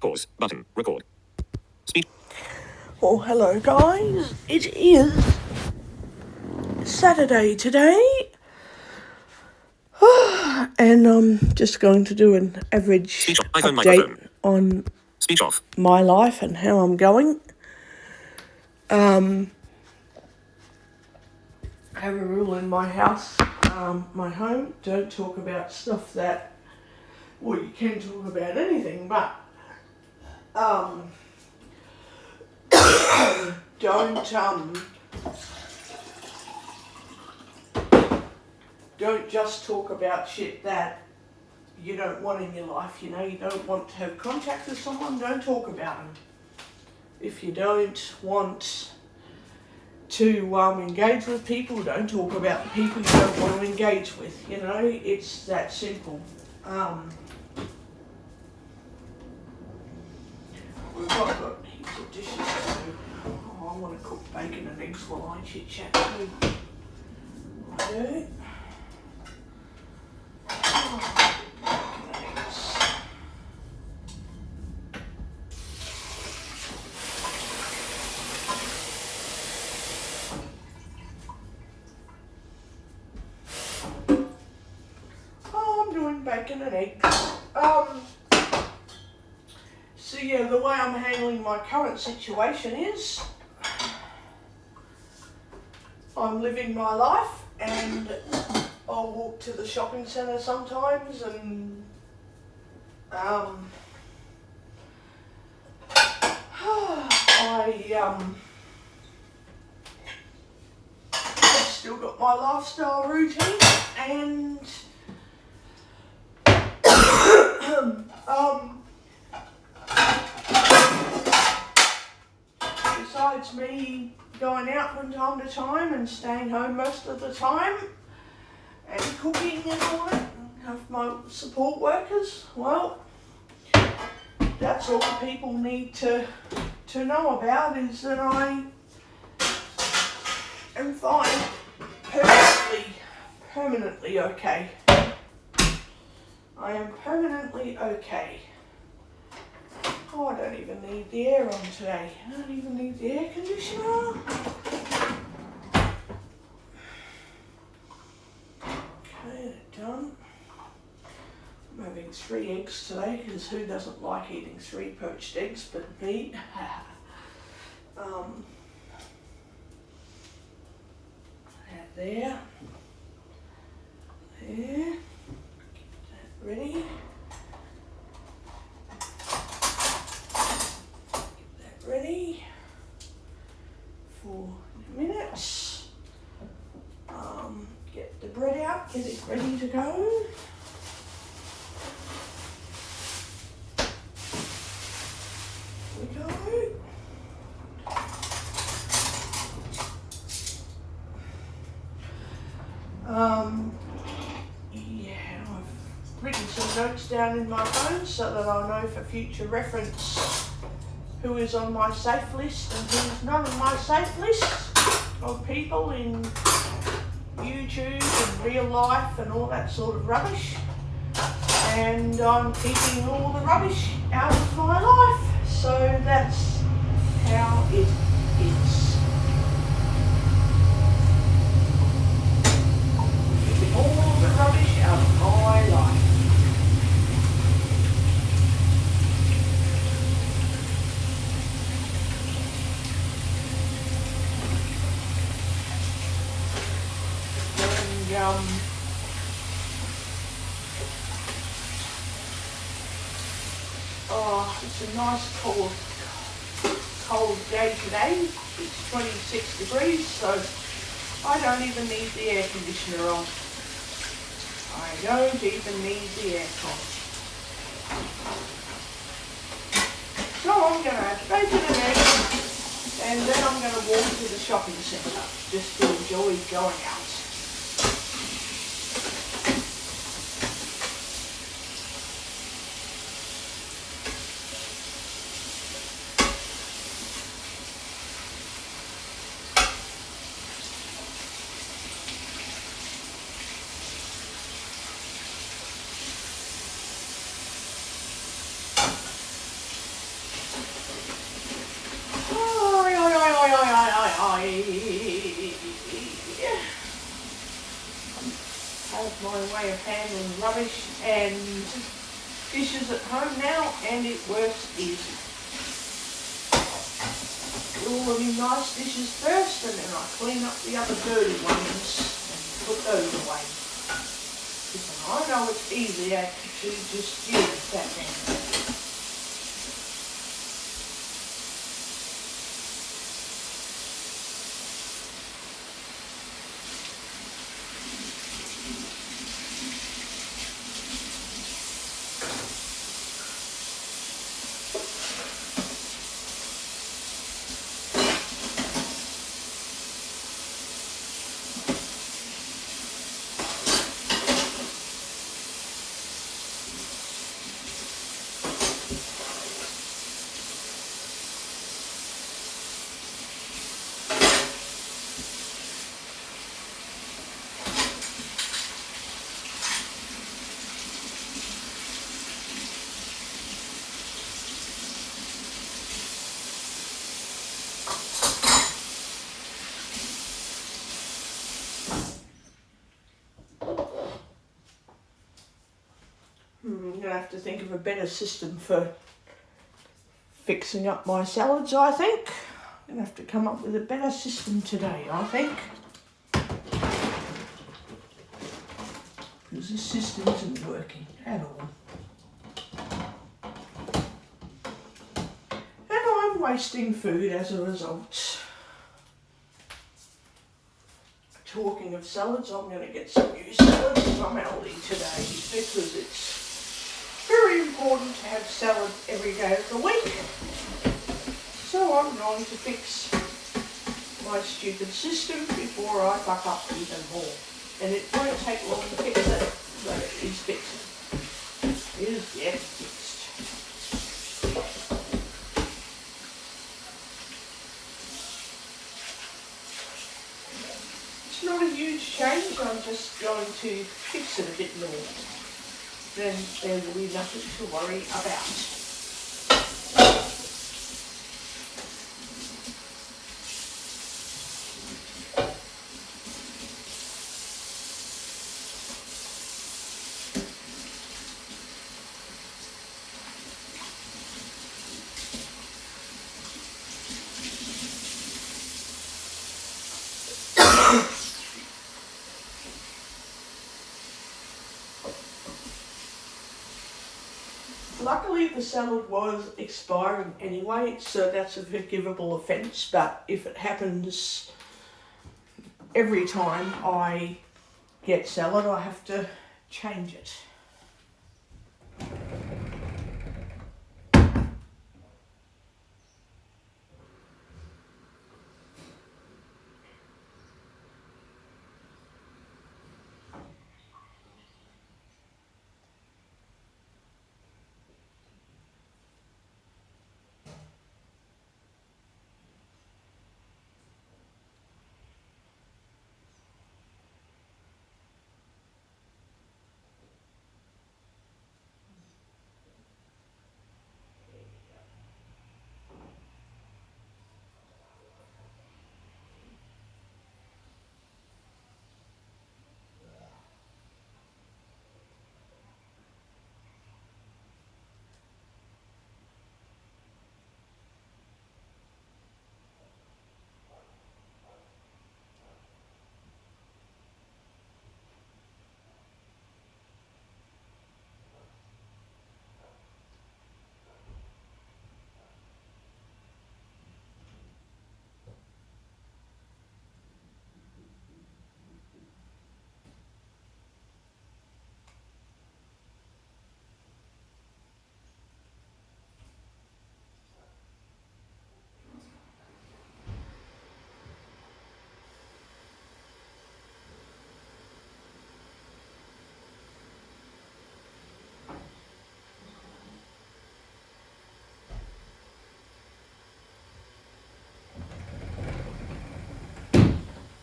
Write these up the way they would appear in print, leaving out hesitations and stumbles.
Pause. Button. Record. Speech. Well, hello guys. It is Saturday today. And I'm just going to do an average Speech off. iPhone update microphone. on Speech off. my life and how I'm going. I have a rule in my house, my home, don't talk about stuff that, well, you can talk about anything, but don't just talk about shit that you don't want in your life. You know, you don't want to have contact with someone, don't talk about them. If you don't want to engage with people, don't talk about the people you don't want to engage with. You know, it's that simple. We've got heaps of dishes to do. Oh, I want to cook bacon and eggs while I chit chat too. I do. Oh, bacon and eggs. I'm doing bacon and eggs. So yeah, the way I'm handling my current situation is I'm living my life and I'll walk to the shopping centre sometimes and I've still got my lifestyle routine and besides me going out from time to time and staying home most of the time and cooking and all that, and have my support workers, well, that's all the people need to know about, is that I am fine, permanently okay. I am permanently okay. Oh, I don't even need the air on today. I don't even need the air conditioner. Okay, done. I'm having 3 eggs today, because who doesn't like eating 3 poached eggs but me? That there. There. Get that ready. Ready for minutes. Get the bread out, get it ready to go. Here we go. Yeah, I've written some notes down in my phone so that I know for future reference who is on my safe list and who's not on my safe list of people in YouTube and real life and all that sort of rubbish. And I'm keeping all the rubbish out of my life. So that's how it is. Keeping all the rubbish out of my life. It's a nice cold day today. It's 26 degrees, so I don't even need the air conditioner on. I don't even need the aircon. So I'm going to have bacon and eggs, and then I'm going to walk to the shopping centre just to enjoy going out. way of handling rubbish and dishes at home now, and it works easy. Do all of the nice dishes first, and then I clean up the other dirty ones and put those away. Listen, I know it's easier to just use that thing. I'm going to have to think of a better system for fixing up my salads, I think. I'm going to have to come up with a better system today, I think. Because this system isn't working at all. And I'm wasting food as a result. Talking of salads, I'm going to get some new salads from Aldi today because it's very important to have salad every day of the week. So I'm going to fix my stupid system before I fuck up even more. And it won't take long to fix it, but it is fixed. It is yet fixed. It's not a huge change, I'm just going to fix it a bit more. Then there will be nothing to worry about. Luckily the salad was expiring anyway, so that's a forgivable offence, but if it happens every time I get salad, I have to change it.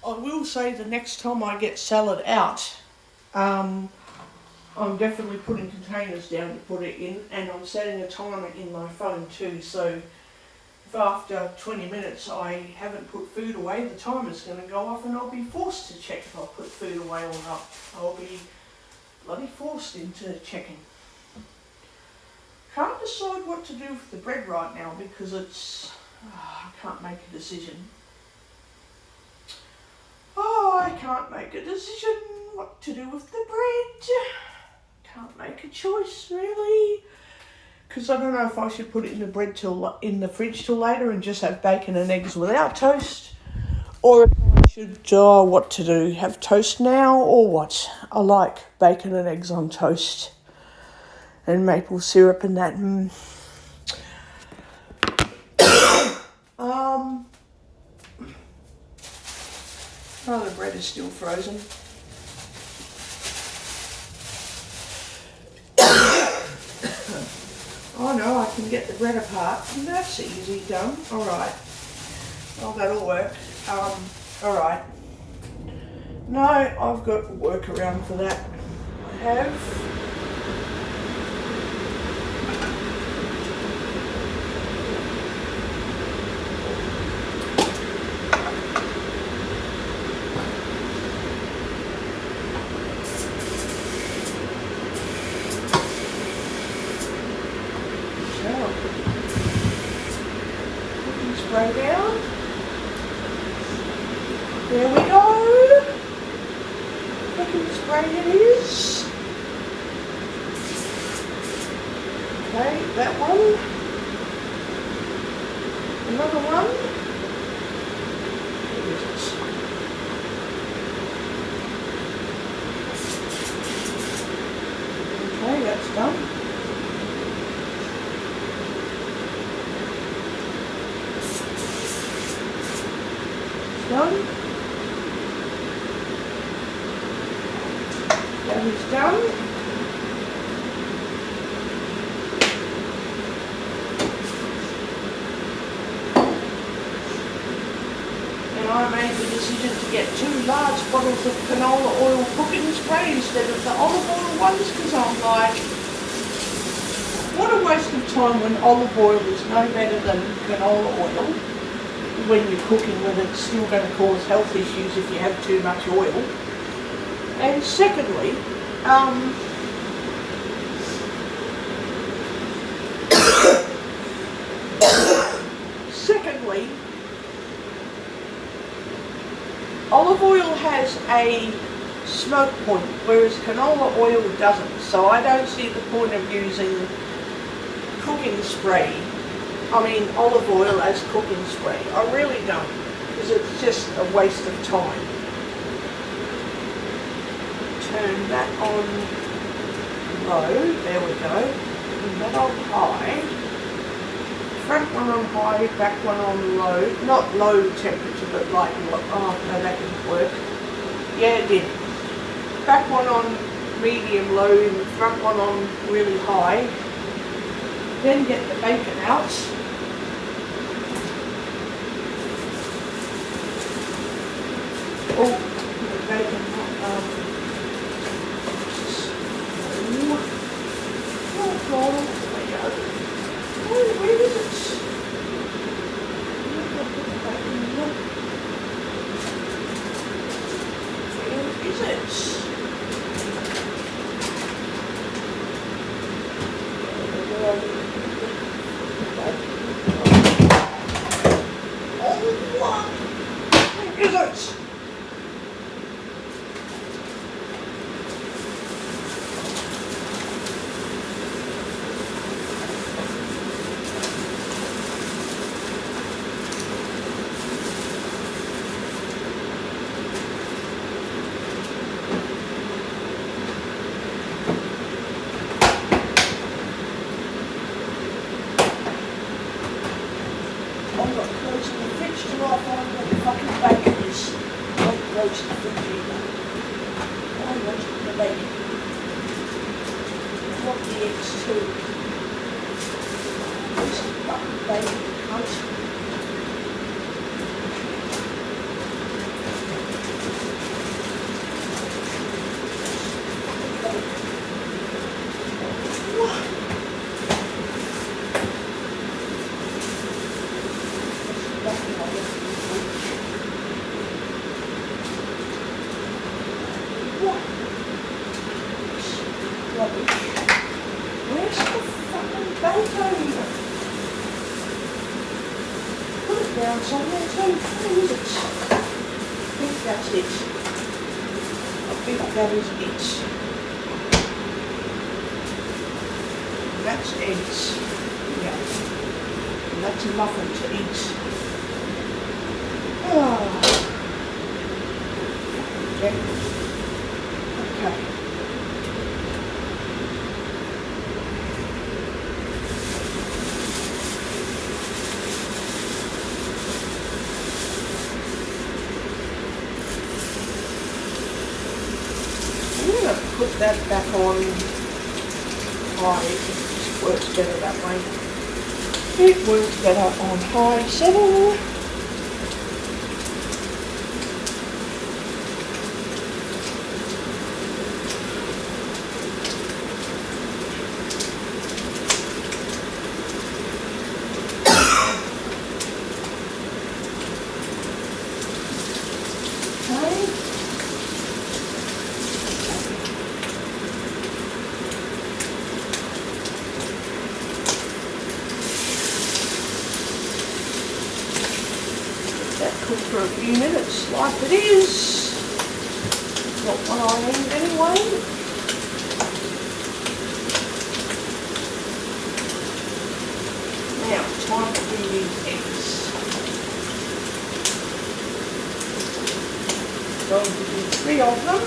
I will say the next time I get salad out, I'm definitely putting containers down to put it in, and I'm setting a timer in my phone too, so if after 20 minutes I haven't put food away, the timer's going to go off and I'll be forced to check if I've put food away or not. I'll be bloody forced into checking. Can't decide what to do with the bread right now because it's... I can't make a decision. I can't make a decision what to do with the bread. Can't make a choice really. Because I don't know if I should put it in the fridge till later and just have bacon and eggs without toast. Or if I should, what to do, have toast now or what? I like bacon and eggs on toast. And maple syrup and that. Oh, the bread is still frozen. Oh no, I can get the bread apart. That's easy done. Alright. Oh, that'll work. Alright. No, I've got a workaround for that. I have. Spray down. There we go. Cooking spray it is. Okay, that one. Another one. Where is it? Okay, that's done. Done. That is done. And I made the decision to get 2 large bottles of canola oil cooking spray instead of the olive oil ones because I'm like, what a waste of time when olive oil is no better than canola oil. When you're cooking with it, it's still going to cause health issues if you have too much oil. And secondly, olive oil has a smoke point, whereas canola oil doesn't. So I don't see the point of using cooking spray. Olive oil as cooking spray. I really don't, because it's just a waste of time. Turn that on low. There we go. Turn that on high. Front one on high, back one on low. Not low temperature, but like, oh no, that didn't work. Yeah, it did. Back one on medium low, and front one on really high. Then get the bacon out. Oh, the bacon, oh God, there we go. Oh, where is it? Where is it? bacon. Put it down somewhere too. Where is it? I think that's it. I think that is it. That's eggs. Yeah. And that's a muffin to eat. Oh. Okay. Okay. I'm going to put that back on high. It just works better that way. It works better on high setting. Cook for a few minutes like it is. Not what I need anyway. Now it's time to do these eggs. Going to do 3 of them.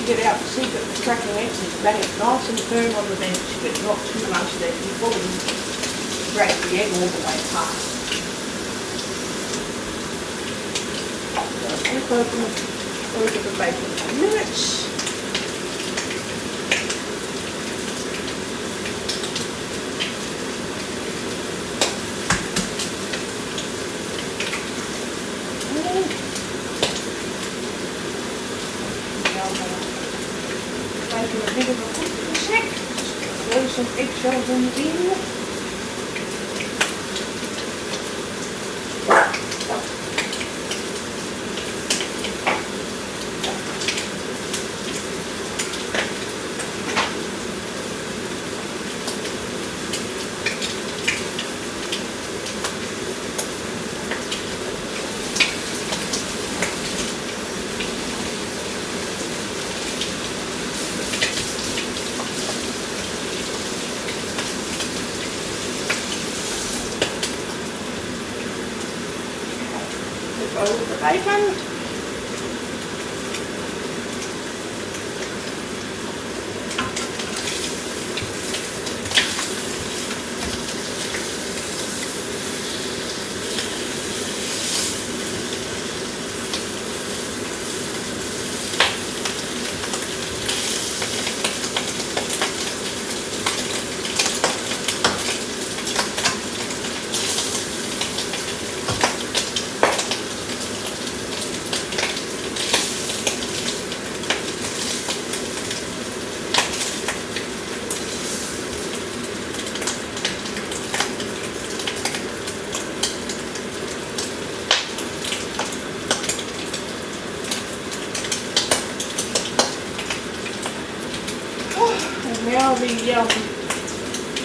Get out the secret for cracking eggs is bang it nice and firm on the bench, but not too much that you probably break the egg all the way apart. So open the bacon for minutes. Making a bit of a cook for a sec. Throw some eggshells in the bin. Over the bacon. Now the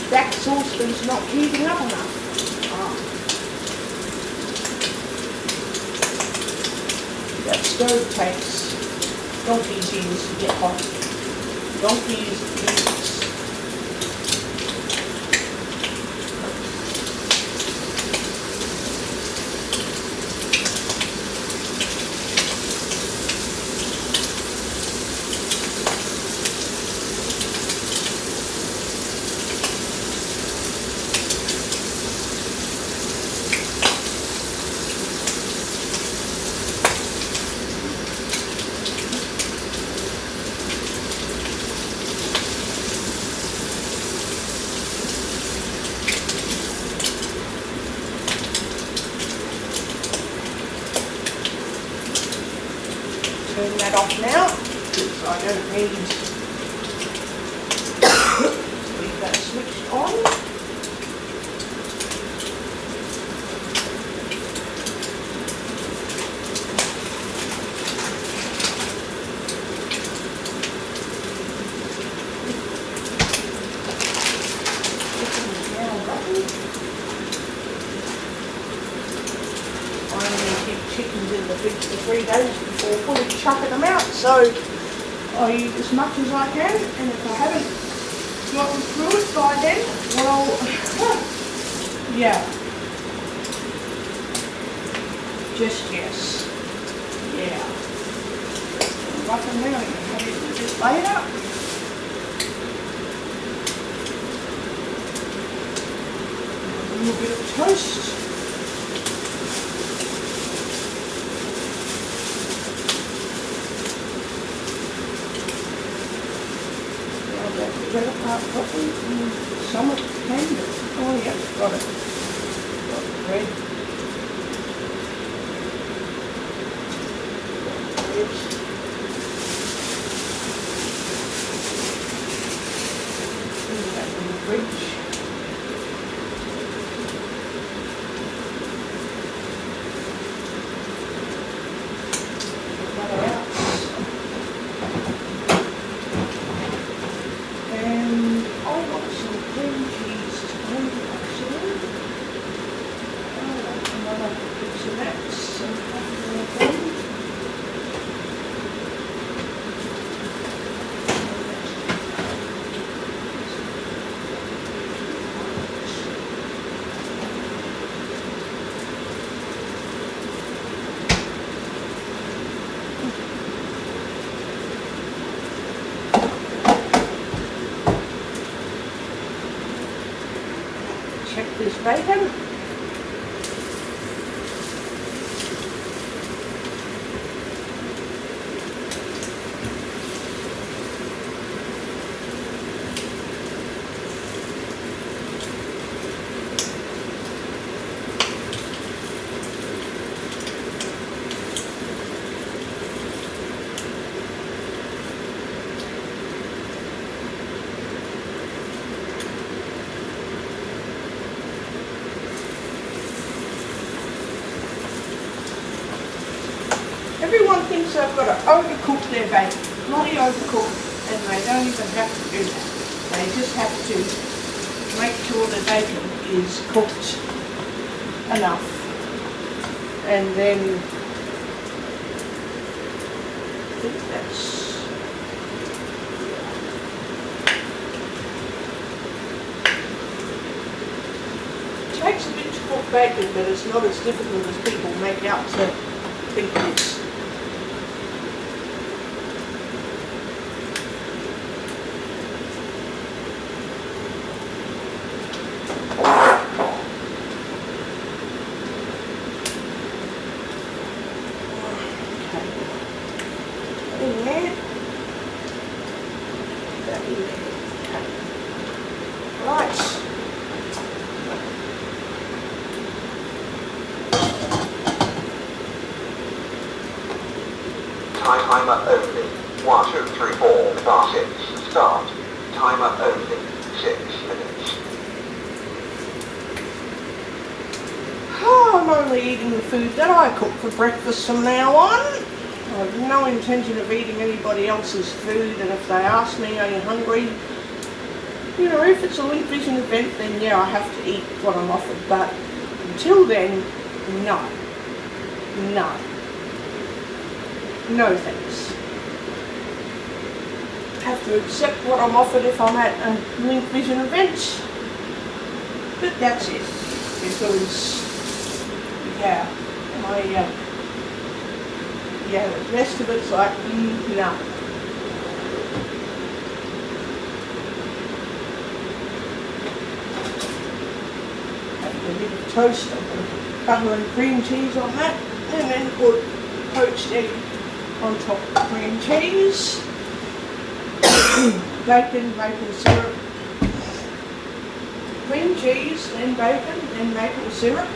back saucepan's not heating up enough. That stove takes donkey's years to get hot. Donkey's years. I don't need leave that switched on. I only keep chickens in the fridge for 3 days before fully chucking them out, so I eat as much as I can, and if I haven't gotten through it by then, well, yeah, just yes, yeah. Rock them down and have it just later. A little bit of toast. Coffee, some of the tender. Oh yeah, got it. Got the bread. Put that in the fridge. Check this bacon. Everyone thinks they've got to overcook their bacon. Bloody overcook, and they don't even have to do that. They just have to make sure the bacon is cooked enough. And then I think that's it takes a bit to cook bacon, but it's not as difficult as people make out to think it is. Timer only. 1, 2, 3, 4, 5, 6. Start. Timer only. 6 minutes. Oh, I'm only eating the food that I cook for breakfast from now on. I have no intention of eating anybody else's food, and if they ask me, are you hungry? You know, if it's a Link Vision event, then yeah, I have to eat what I'm offered, but until then, no. No. No thanks. Have to accept what I'm offered if I'm at a Link Vision event. But that's it. Because, yeah, yeah, the rest of it's like, no. A bit of toast, butter and cream cheese on that, and then put poached egg on top of cream cheese, bacon, bacon syrup, cream cheese, then maple syrup.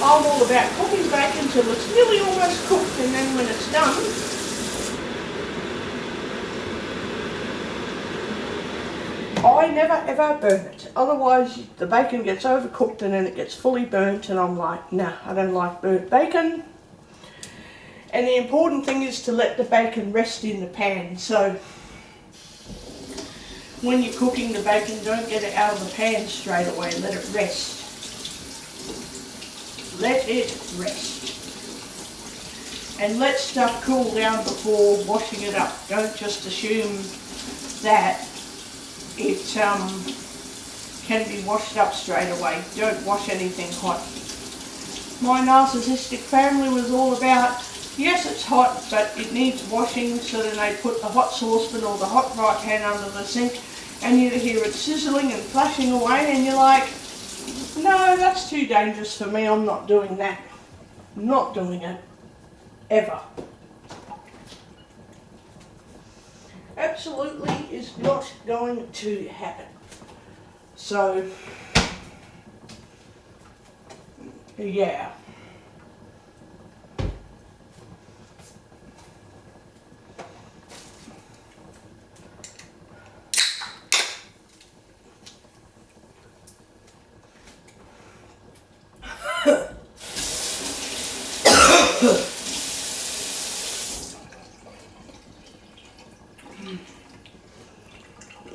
I'm all about cooking bacon till it's nearly almost cooked, and then when it's done, I never ever burn it. Otherwise the bacon gets overcooked and then it gets fully burnt, and I'm like, nah, I don't like burnt bacon. And the important thing is to let the bacon rest in the pan. So when you're cooking the bacon, don't get it out of the pan straight away. Let it rest. Let it rest. And let stuff cool down before washing it up. Don't just assume that it can be washed up straight away. Don't wash anything hot. My narcissistic family was all about, yes, it's hot, but it needs washing, so then they put the hot saucepan or the hot fry pan under the sink, and you hear it sizzling and flashing away, and you're like, no, that's too dangerous for me, I'm not doing that. I'm not doing it. Ever. Absolutely is not going to happen. So, yeah.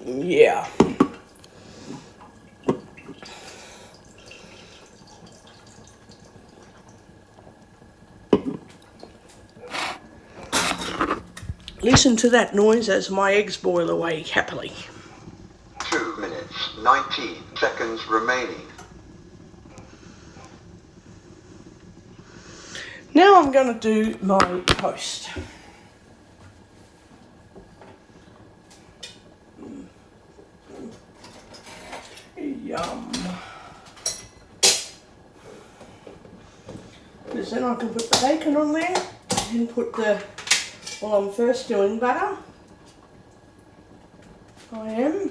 Yeah. Listen to that noise as my eggs boil away happily. 2 minutes, 19 seconds remaining. Now I'm going to do my toast. Yum. Because then I can put the bacon on there and put the, well, I'm first doing butter. I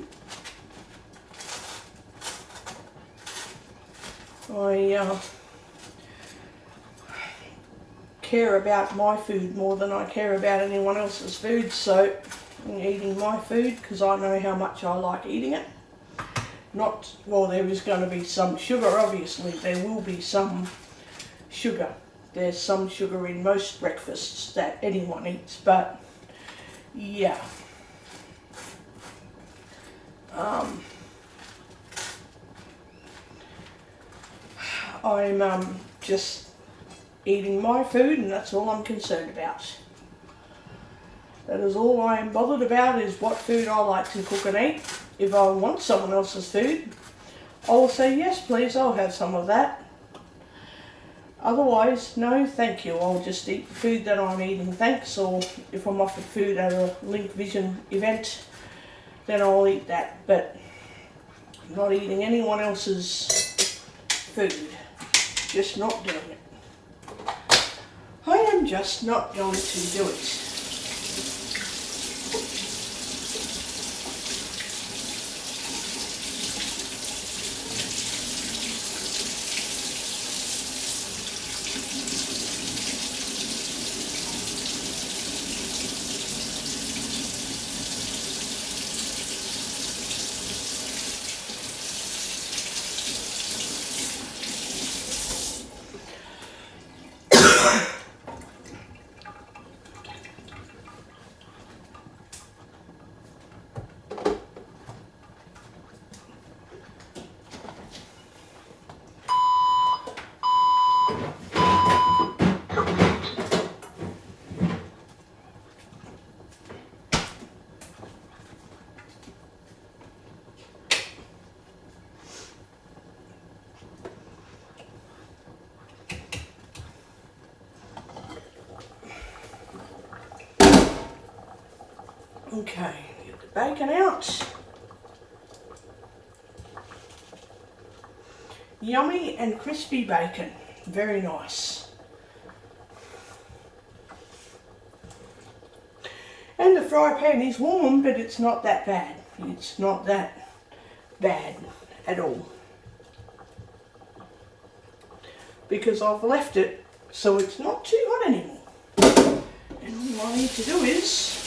care about my food more than I care about anyone else's food, so I'm eating my food because I know how much I like eating it. Not, well, there is going to be some sugar, obviously. There will be some sugar. There's some sugar in most breakfasts that anyone eats, but yeah. I'm just eating my food, and that's all I'm concerned about. That is all I am bothered about, is what food I like to cook and eat. If I want someone else's food, I will say, yes please, I'll have some of that. Otherwise, no thank you, I'll just eat the food that I'm eating, thanks. Or if I'm offered food at a Link Vision event, then I'll eat that. But I'm not eating anyone else's food. Just not doing it. I am just not going to do it. Okay, get the bacon out. Yummy and crispy bacon, very nice. And the fry pan is warm, but it's not that bad. It's not that bad at all. because I've left it so it's not too hot anymore. And all I need to do is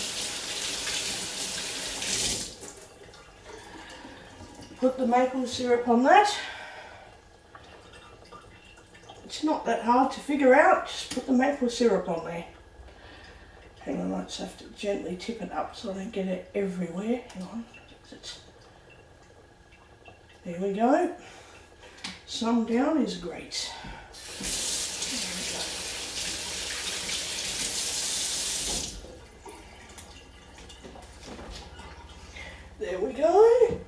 put the maple syrup on that. It's not that hard to figure out, just put the maple syrup on there. Hang on, I just have to gently tip it up so I don't get it everywhere. Hang on. There we go. Some down is great. There we go.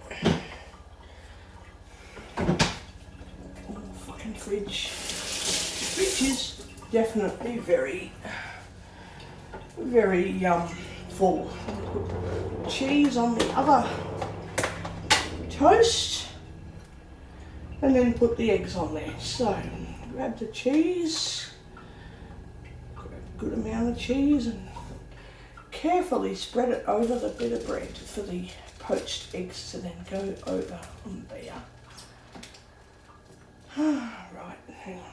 Oh, fucking fridge. The fridge is definitely very full. Put cheese on the other toast and then put the eggs on there. So grab the cheese, grab a good amount of cheese and carefully spread it over the bit of bread for the poached eggs to then go over on there. Right, hang on.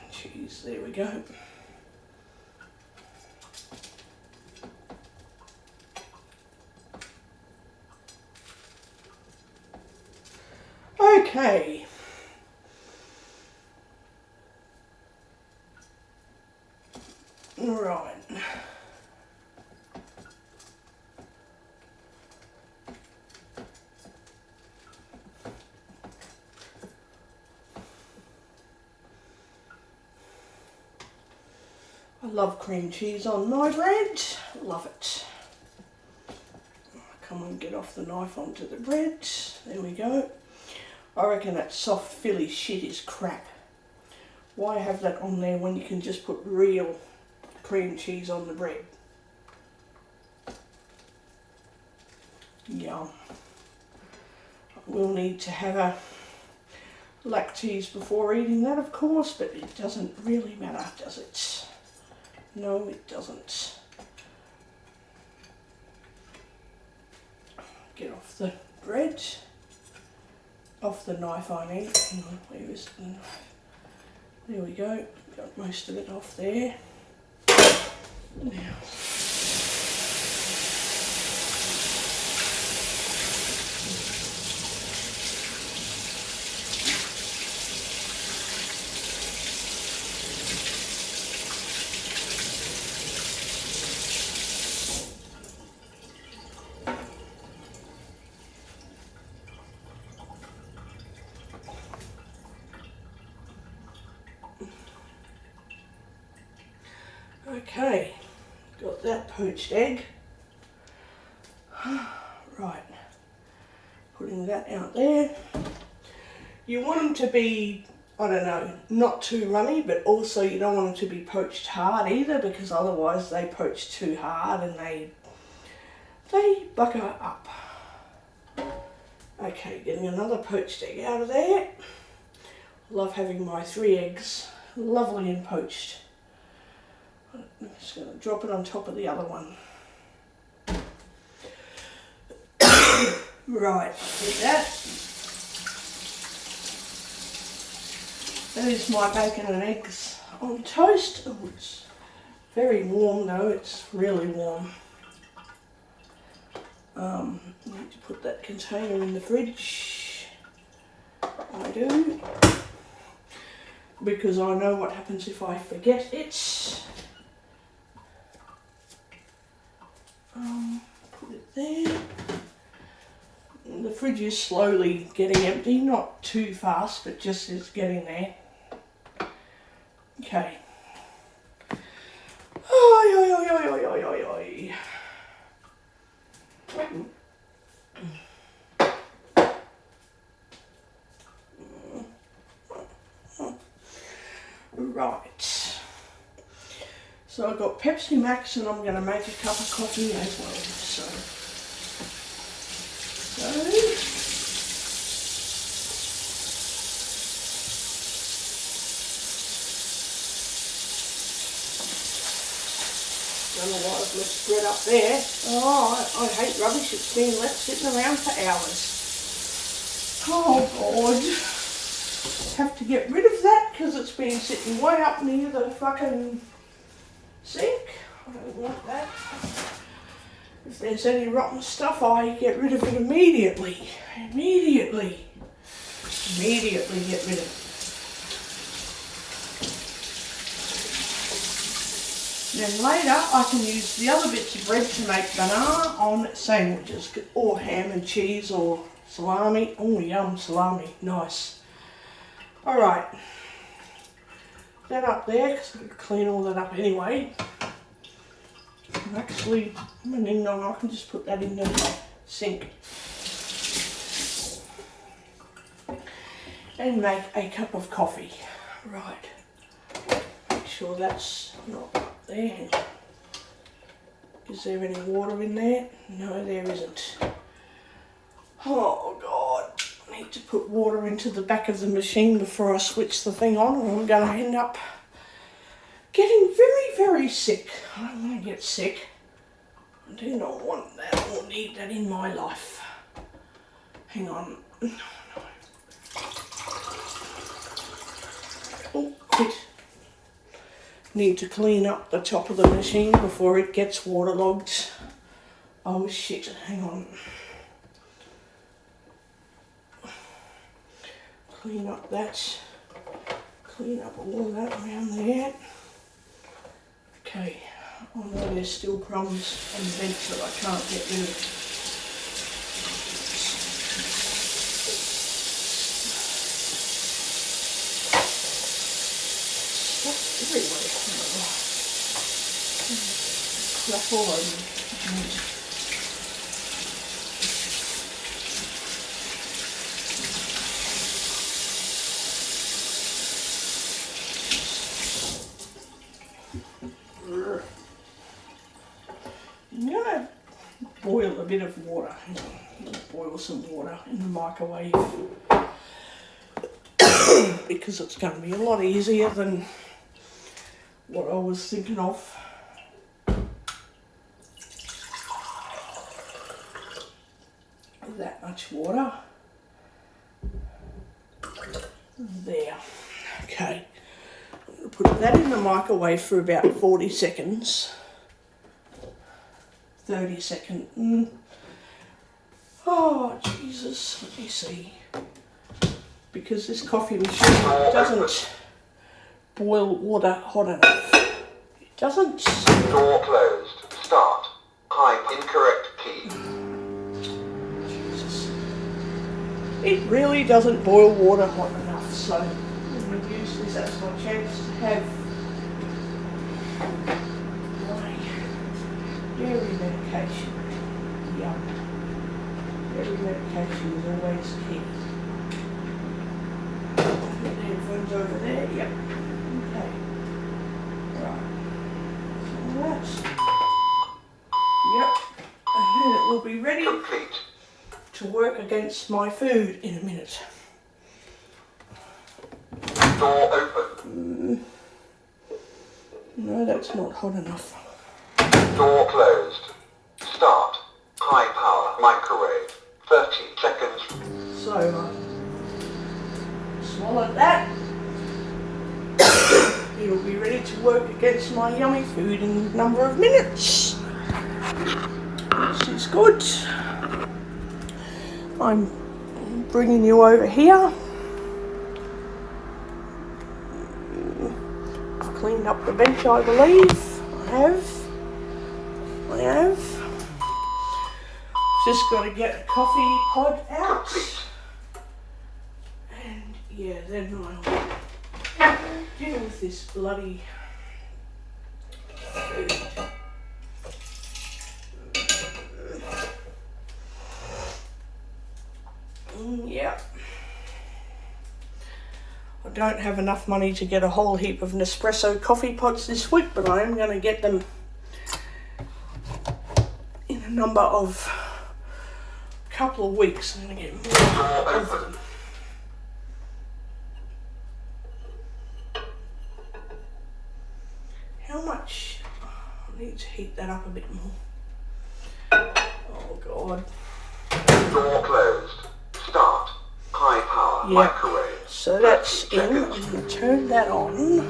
Cheese, there we go. Okay. Right. I love cream cheese on my bread. Love it. Come on, get off the knife onto the bread. There we go. I reckon that soft Philly shit is crap. Why have that on there when you can just put real cream cheese on the bread? Yum. We'll need to have a lactose before eating that, of course, but it doesn't really matter, does it? No, it doesn't. Get off the bread. Off the knife, I mean. Hang on, where is the knife? There we go. Got most of it off there. Now. Okay, got that poached egg. Right, putting that out there. You want them to be, I don't know, not too runny, but also you don't want them to be poached hard either, because otherwise they poach too hard and they bucker up. Okay, getting another poached egg out of there. Love having my 3 eggs lovely and poached. I'm just going to drop it on top of the other one. Right, did that. That is my bacon and eggs on toast. Oh, it's very warm though, it's really warm. Need to put that container in the fridge. I do. Because I know what happens if I forget it. Put it there. And the fridge is slowly getting empty, not too fast, but just is getting there. Okay. Oi, oi, oi, oi, oi, oi, oi, oi. Right. So I've got Pepsi Max and I'm going to make a cup of coffee as well. Don't know why I've left bread up there. Oh, I hate rubbish. It's been left sitting around for hours. Oh, God. have to get rid of that because it's been sitting way up near the fucking sink. I don't want that. If there's any rotten stuff, I get rid of it immediately. Immediately get rid of it. Then later I can use the other bits of bread to make banana on sandwiches, or ham and cheese, or salami. Oh yum, salami, nice. Alright, that up there, because I'm going to clean all that up anyway. Actually, I can just put that in the sink. And make a cup of coffee. Right, make sure that's not up there. Is there any water in there? No, there isn't. Oh God, I need to put water into the back of the machine before I switch the thing on, or I'm going to end up getting very sick. I don't want to get sick. I do not want that or need that in my life. Hang on. No. Oh, quit. Need to clean up the top of the machine before it gets waterlogged. Oh shit, hang on. Clean up that. Clean up all that around there. Okay, I know there's still crumbs on the bench that I can't get rid of. Stuff everywhere. Crap all over me. I'm gonna boil a bit of water. Boil some water in the microwave because it's going to be a lot easier than what I was thinking of. That much water. There. Okay. I'm going to put that in the microwave for about 40 seconds. 30 seconds. Oh, Jesus. Let me see. Because this coffee machine doesn't boil water hot enough. It doesn't. Door closed. Start. Type incorrect key. Jesus. It really doesn't boil water hot enough, so I'm going to use this as my chance to have dairy medication. Yum. Dairy medication is always key. The headphones over there. Yep. Okay. Right. So that's. Yep. And then it will be ready Complete. to work against my food in a minute. Door open. No, that's not hot enough. Door closed. Start. High power microwave. 30 seconds. So, swallow that. It'll be ready to work against my yummy food in a number of minutes. This is good. I'm bringing you over here. I've cleaned up the bench, I believe. I have. Just got to get the coffee pod out. And yeah, then I'll deal with this bloody food. Yeah. I don't have enough money to get a whole heap of Nespresso coffee pods this week, but I am going to get them in a number of couple of weeks. I'm going to get more of them. How much? I need to heat that up a bit more. Oh God. Door closed. Start. High power microwave. So that's in. I'm going to turn that on.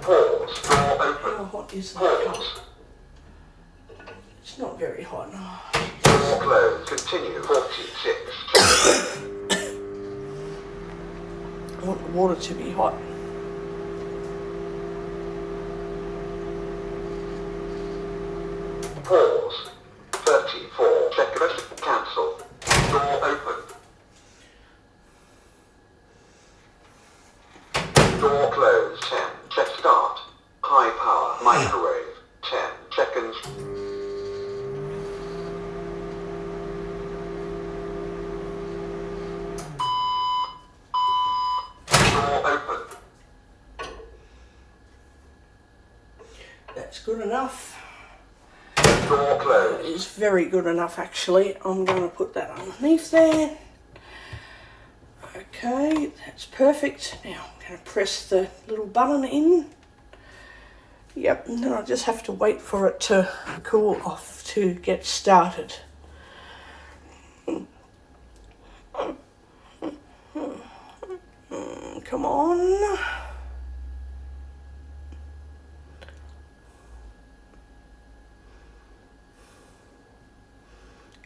Pause. Door open. How hot is that? Pause. It's not very hot. Door closed. Continue. 46. I want the water to be hot. Pause. 34 seconds. Cancel. Door open. Door closed. 10. Set start. High power microwave. 10 seconds. Door open. That's good enough. Door closed. It is very good enough, actually. I'm going to put that underneath there. Okay, that's perfect. Now I'm going to press the little button in. Yep, and then I just have to wait for it to cool off to get started. Come on.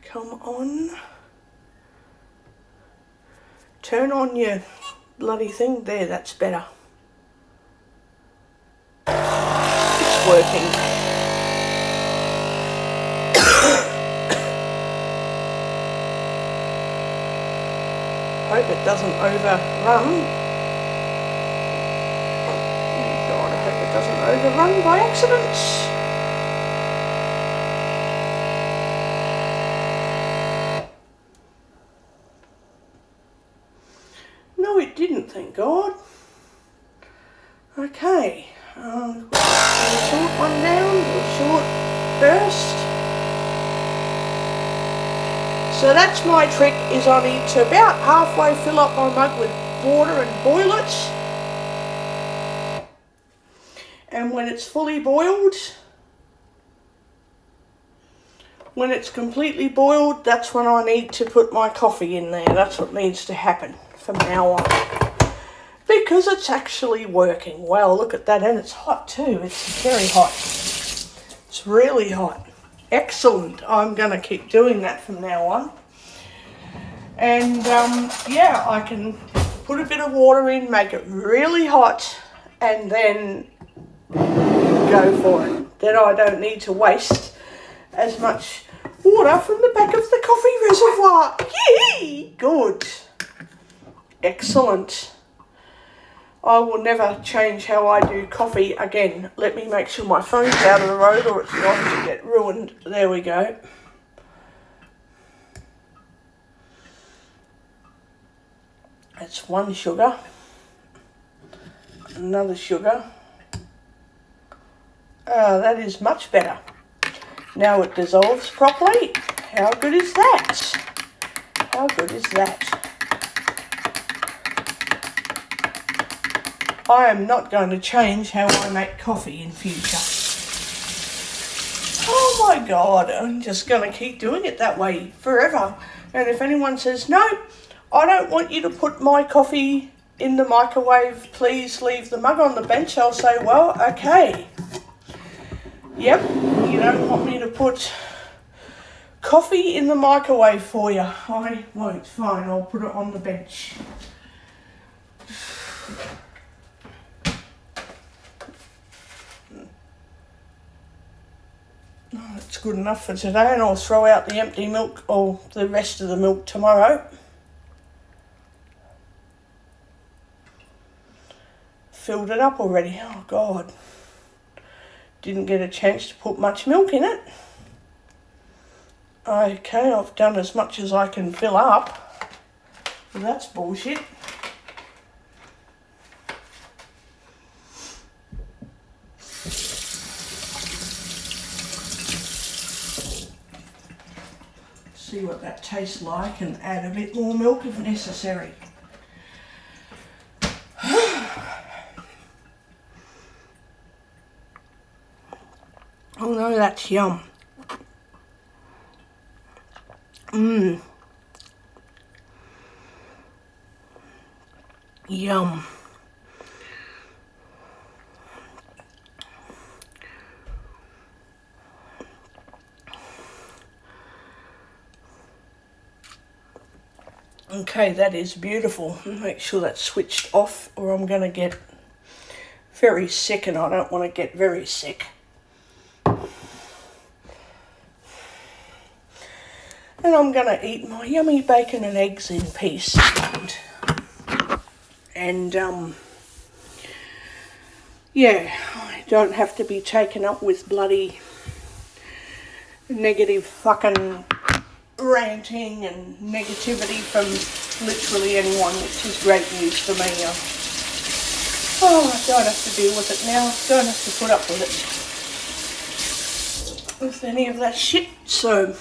Come on. Turn on your bloody thing. There, that's better. It's working. Hope it doesn't overrun. Oh God, I hope it doesn't overrun by accident. No, it didn't, thank God. Okay, do a short one down, do a short burst. So that's my trick, is I need to about halfway fill up my mug with water and boil it. And when it's fully boiled, when it's completely boiled, that's when I need to put my coffee in there. That's what needs to happen from now on, because it's actually working well. Look at that, and it's hot too. It's very hot. It's really hot. Excellent. I'm going to keep doing that from now on. And yeah, I can put a bit of water in, make it really hot, and then go for it. Then I don't need to waste as much water from the back of the coffee reservoir. Yee! Good. Excellent. I will never change how I do coffee again. Let me make sure my phone's out of the road or it's going to get ruined. There we go. That's one sugar. Another sugar. That is much better. Now it dissolves properly. How good is that? How good is that? I am not going to change how I make coffee in future. Oh my God, I'm just going to keep doing it that way forever. And if anyone says, no, I don't want you to put my coffee in the microwave, please leave the mug on the bench, I'll say, well, okay. Yep, you don't want me to put coffee in the microwave for you. I won't, fine, I'll put it on the bench. Oh, it's good enough for today, and I'll throw out the empty milk or the rest of the milk tomorrow. Filled it up already. Oh God. Didn't get a chance to put much milk in it. Okay, I've done as much as I can fill up. Well, that's bullshit. See what that tastes like and add a bit more milk if necessary. Oh no, that's yum. Yum. Okay, that is beautiful. Make sure that's switched off or I'm going to get very sick, and I don't want to get very sick. And I'm going to eat my yummy bacon and eggs in peace. And yeah, I don't have to be taken up with bloody negative fucking ranting and negativity from literally anyone, which is great news for me. Oh, I don't have to deal with it now. Don't have to put up with it, with any of that shit. So,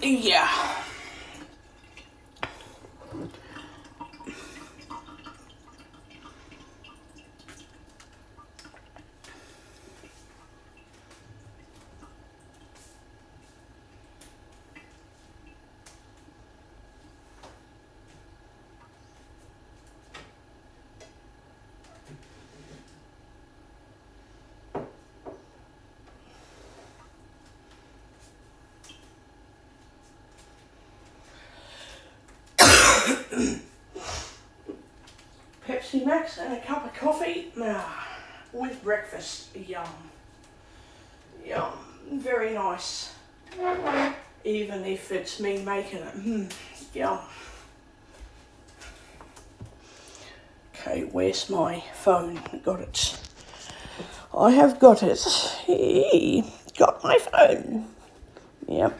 yeah. Pepsi Max and a cup of coffee with breakfast. Yum. Yum. Very nice. Even if it's me making it. Yum. Okay, where's my phone? Got it. I have got it. Hey, got my phone. Yep.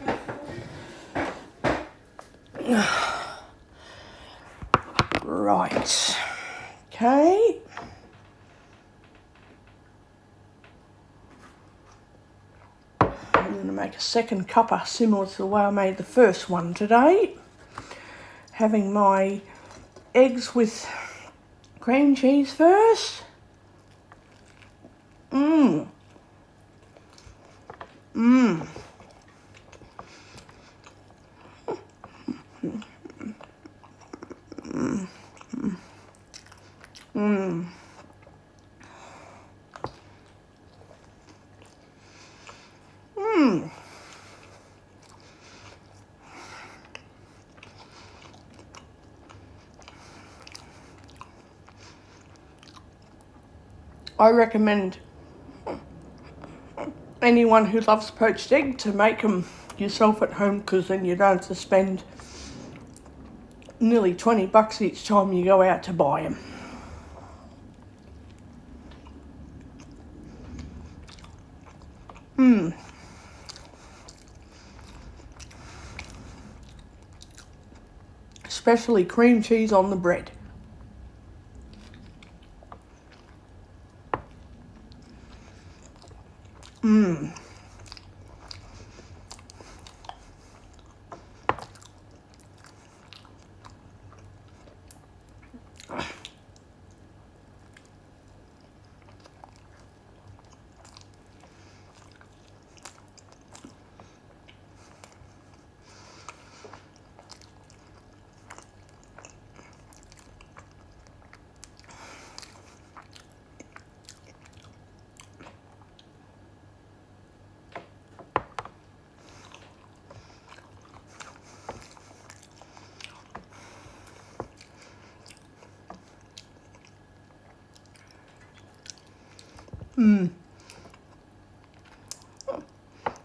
Right. Okay. I'm going to make a second cuppa similar to the way I made the first one today. Having my eggs with cream cheese first. Mmm. Mmm. Mmm. Mmm. I recommend anyone who loves poached egg to make them yourself at home, because then you don't have to spend nearly $20 each time you go out to buy them. Especially cream cheese on the bread. Mmm.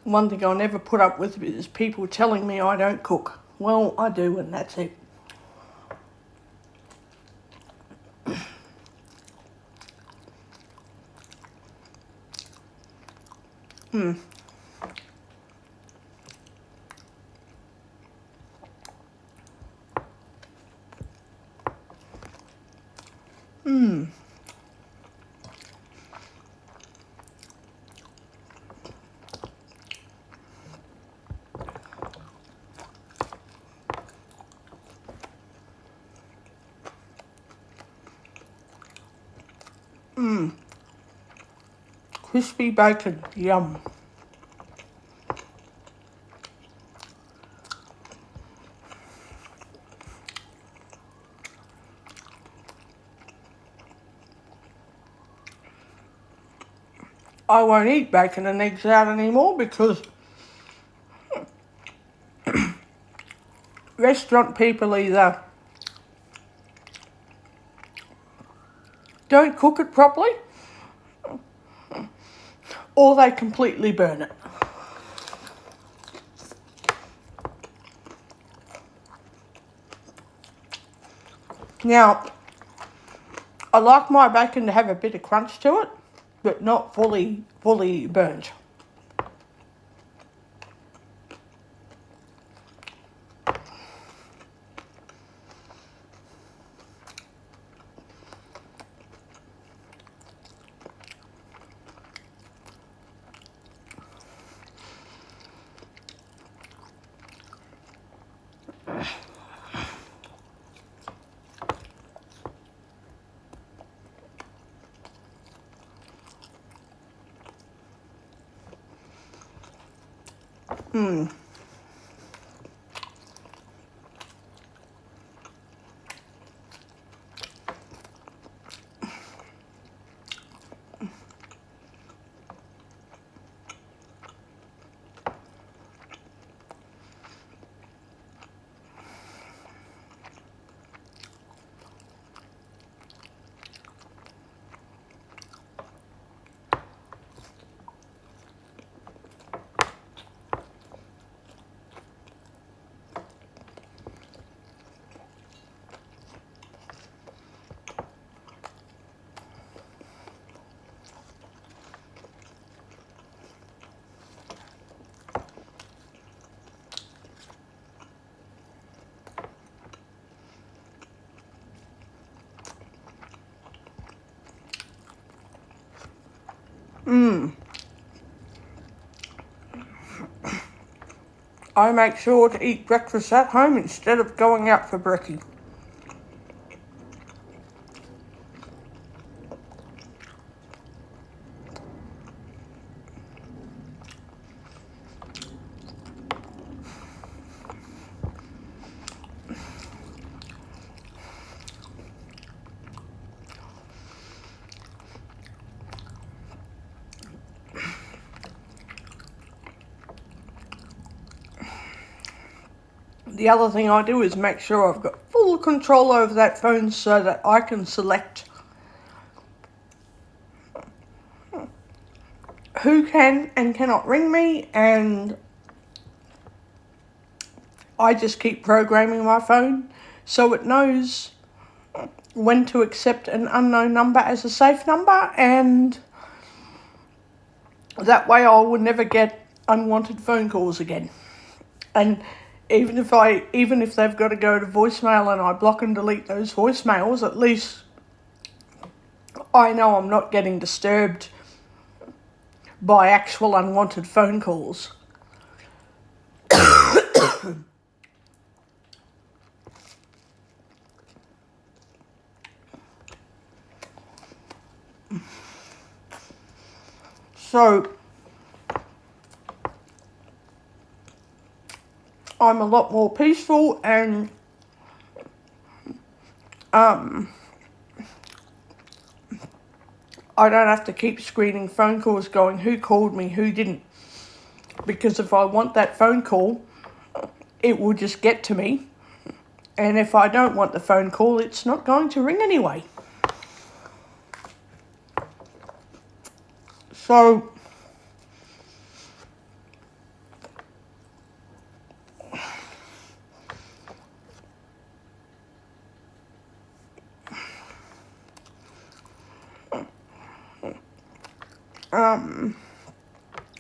One thing I'll never put up with is people telling me I don't cook. Well, I do, and that's it. Mmm. Mmm. Mmm. Crispy bacon. Yum. I won't eat bacon and eggs out anymore because restaurant people either don't cook it properly or they completely burn it. Now, I like my bacon to have a bit of crunch to it, but not fully burnt. I make sure to eat breakfast at home instead of going out for brekkie. The other thing I do is make sure I've got full control over that phone so that I can select who can and cannot ring me, and I just keep programming my phone so it knows when to accept an unknown number as a safe number, and that way I will never get unwanted phone calls again. And even if they've got to go to voicemail and I block and delete those voicemails, at least I know I'm not getting disturbed by actual unwanted phone calls. So I'm a lot more peaceful, and I don't have to keep screening phone calls going who called me, who didn't. Because if I want that phone call, it will just get to me. And if I don't want the phone call, it's not going to ring anyway. So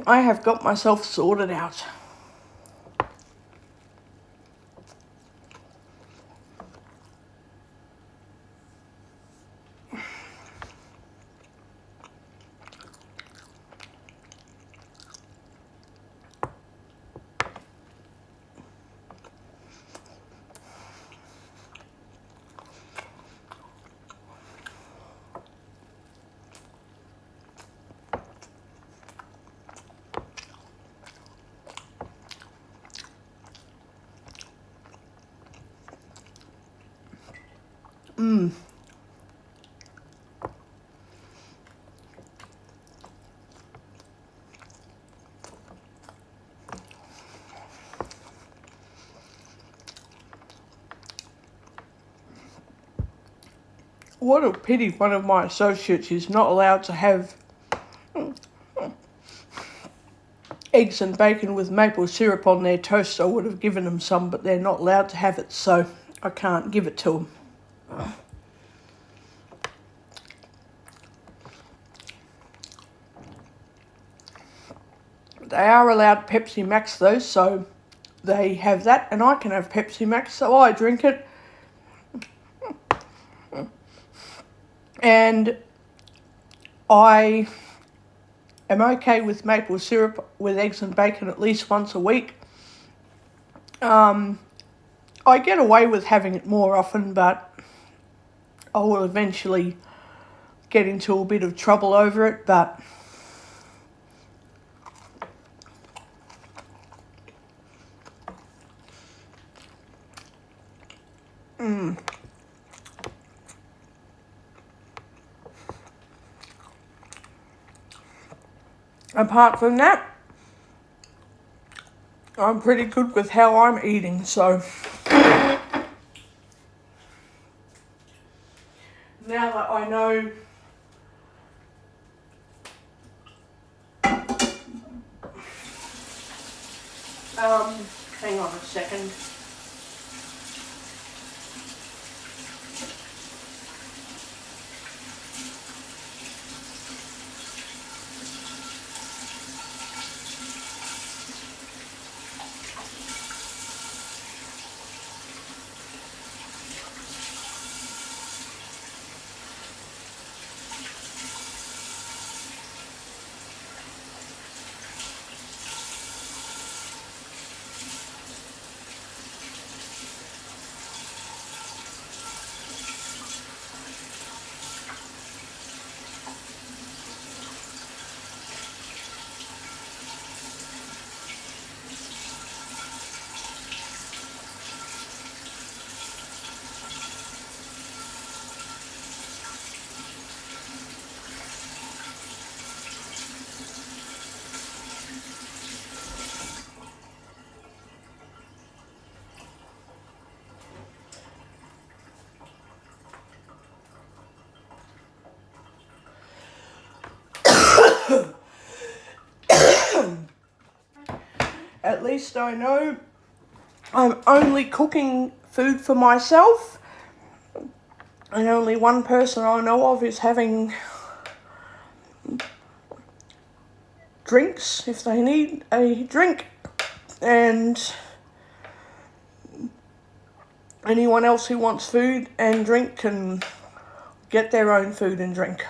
I have got myself sorted out. what a pity one of my associates is not allowed to have eggs and bacon with maple syrup on their toast. I would have given them some, but they're not allowed to have it, so I can't give it to them. They are allowed Pepsi Max though, so they have that, and I can have Pepsi Max, so I drink it. And I am okay with maple syrup with eggs and bacon at least once a week. I get away with having it more often, but I will eventually get into a bit of trouble over it, but apart from that, I'm pretty good with how I'm eating, so now that I know hang on a second. At least I know I'm only cooking food for myself, and only one person I know of is having drinks if they need a drink, and anyone else who wants food and drink can get their own food and drink.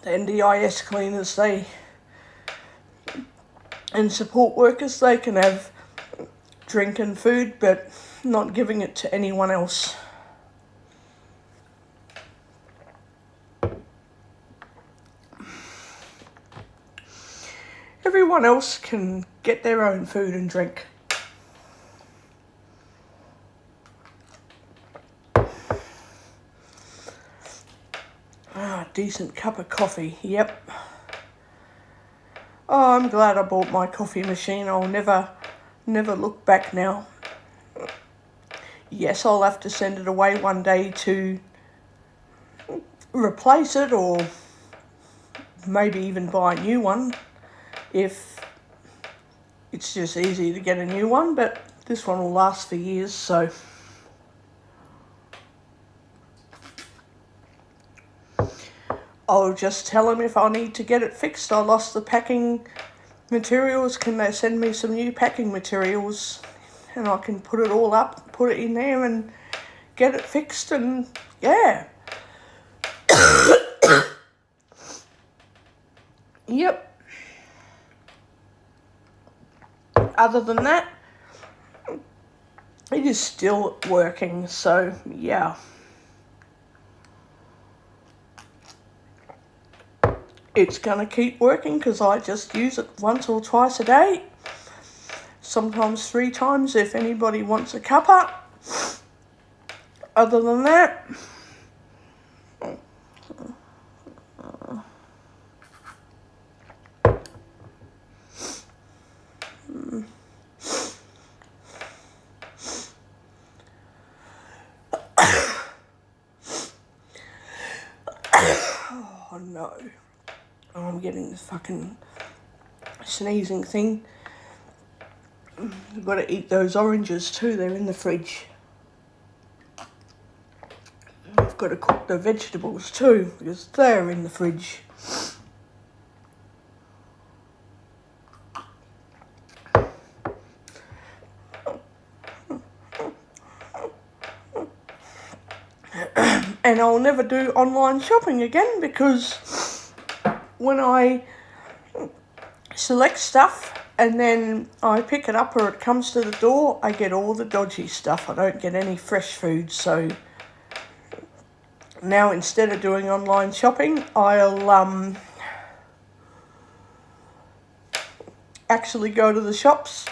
The NDIS cleaners, and support workers, they can have drink and food, but not giving it to anyone else. Everyone else can get their own food and drink. Decent cup of coffee, yep. Oh, I'm glad I bought my coffee machine. I'll never look back now. Yes, I'll have to send it away one day to replace it, or maybe even buy a new one if it's just easy to get a new one, but this one will last for years, so I'll just tell them if I need to get it fixed. I lost the packing materials. Can they send me some new packing materials? And I can put it all up, put it in there and get it fixed, and yeah. Yep. Other than that, it is still working, so yeah. It's going to keep working because I just use it once or twice a day. Sometimes 3 times if anybody wants a cuppa. Other than that, Oh no. I'm getting this fucking sneezing thing. I've got to eat those oranges too, they're in the fridge. I've got to cook the vegetables too, because they're in the fridge. And I'll never do online shopping again, because when I select stuff and then I pick it up or it comes to the door, I get all the dodgy stuff. I don't get any fresh food. So now instead of doing online shopping, I'll actually go to the shops,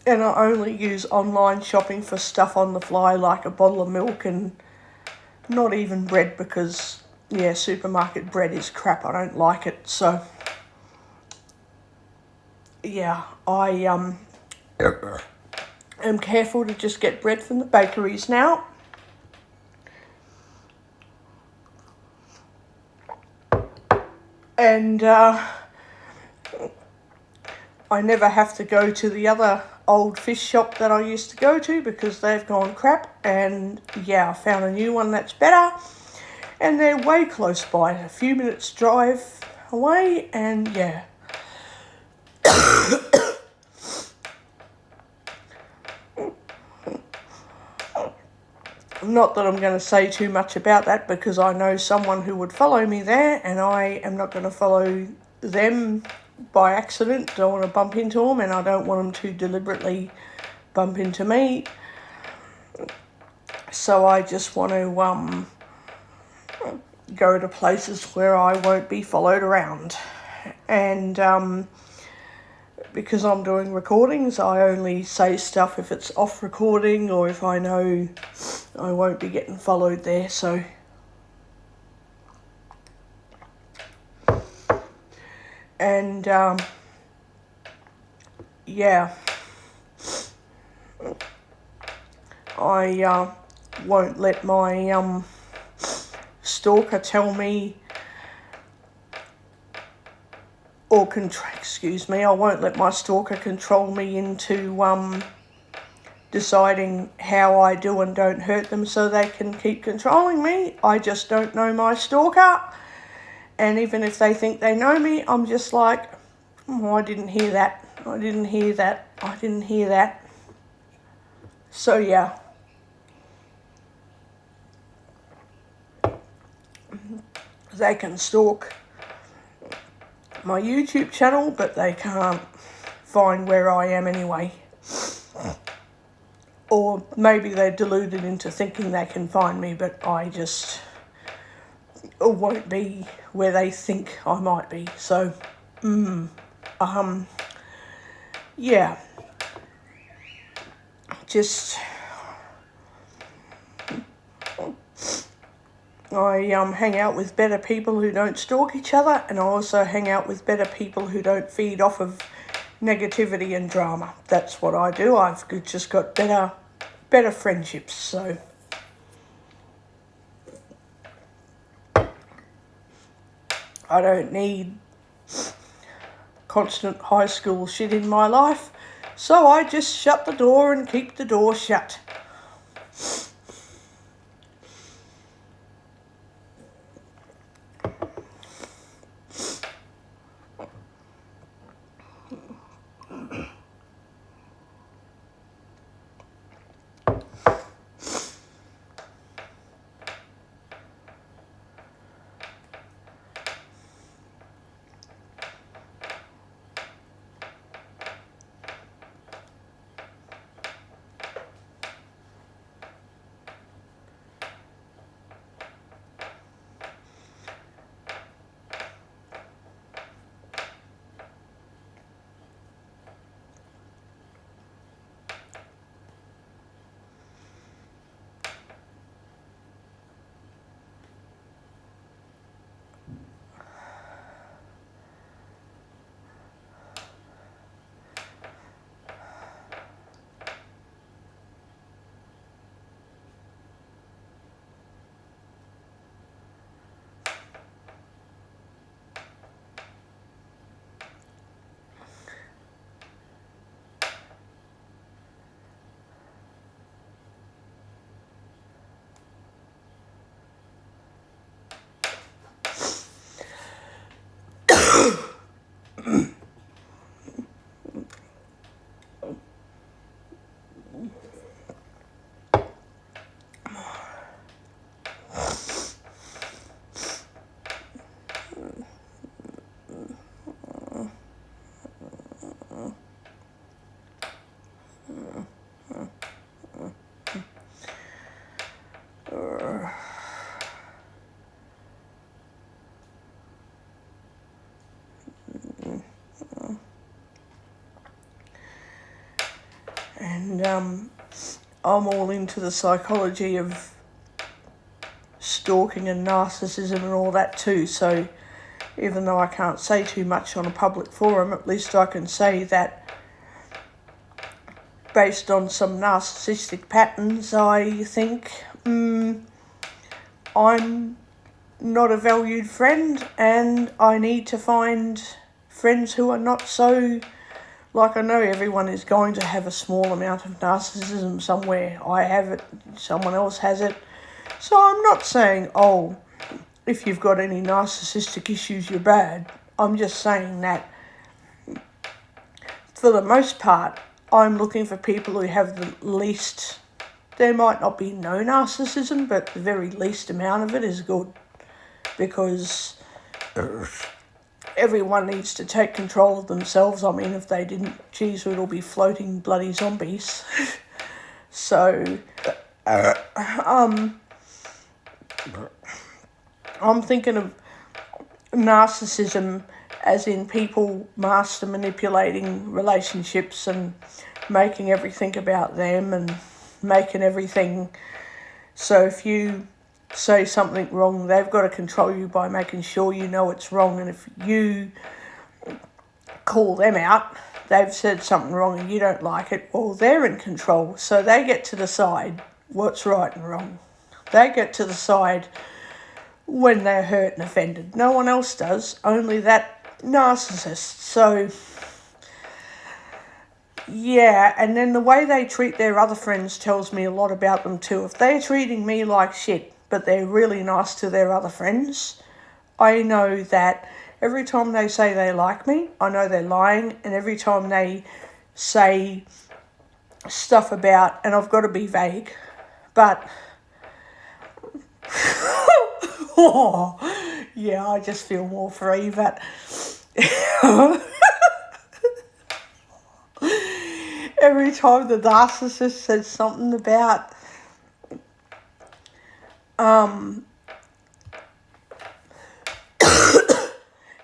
and I only use online shopping for stuff on the fly, like a bottle of milk, and not even bread, because yeah, supermarket bread is crap. I don't like it. So yeah, I am careful to just get bread from the bakeries now. And I never have to go to the other old fish shop that I used to go to, because they've gone crap. And yeah, I found a new one that's better, and they're way close by, a few minutes drive away. And yeah, not that I'm going to say too much about that, because I know someone who would follow me there, and I am not going to follow them by accident. Don't want to bump into them, and I don't want them to deliberately bump into me. So I just want to go to places where I won't be followed around. And because I'm doing recordings, I only say stuff if it's off recording, or if I know I won't be getting followed there. So and yeah, I won't let my stalker tell me, or I won't let my stalker control me into deciding how I do and don't hurt them, so they can keep controlling me. I just don't know my stalker, and even if they think they know me, I'm just like, oh, I didn't hear that. So yeah, they can stalk my YouTube channel, but they can't find where I am anyway. Or maybe they're deluded into thinking they can find me, but I just won't be where they think I might be. So, yeah, just I hang out with better people who don't stalk each other, and I also hang out with better people who don't feed off of negativity and drama. That's what I do. I've just got better friendships. So I don't need constant high school shit in my life. So I just shut the door and keep the door shut. and I'm all into the psychology of stalking and narcissism and all that too. So even though I can't say too much on a public forum, at least I can say that based on some narcissistic patterns, I think I'm not a valued friend, and I need to find friends who are not so, like, I know everyone is going to have a small amount of narcissism somewhere. I have it, someone else has it. So I'm not saying, oh, if you've got any narcissistic issues, you're bad. I'm just saying that for the most part, I'm looking for people who have the least, there might not be no narcissism, but the very least amount of it is good. Because everyone needs to take control of themselves. I mean, if they didn't, geez, we'd all be floating bloody zombies. So, I'm thinking of narcissism as in people master manipulating relationships and making everything about them and making everything, so if you say something wrong, they've got to control you by making sure you know it's wrong, and if you call them out, they've said something wrong and you don't like it, well, they're in control, so they get to decide what's right and wrong. They get to decide when they're hurt and offended. No one else does, only that narcissist. So yeah, and then the way they treat their other friends tells me a lot about them too. If they're treating me like shit, but they're really nice to their other friends, I know that every time they say they like me, I know they're lying, and every time they say stuff about, and I've got to be vague, but oh, yeah, I just feel more free, but every time the narcissist says something about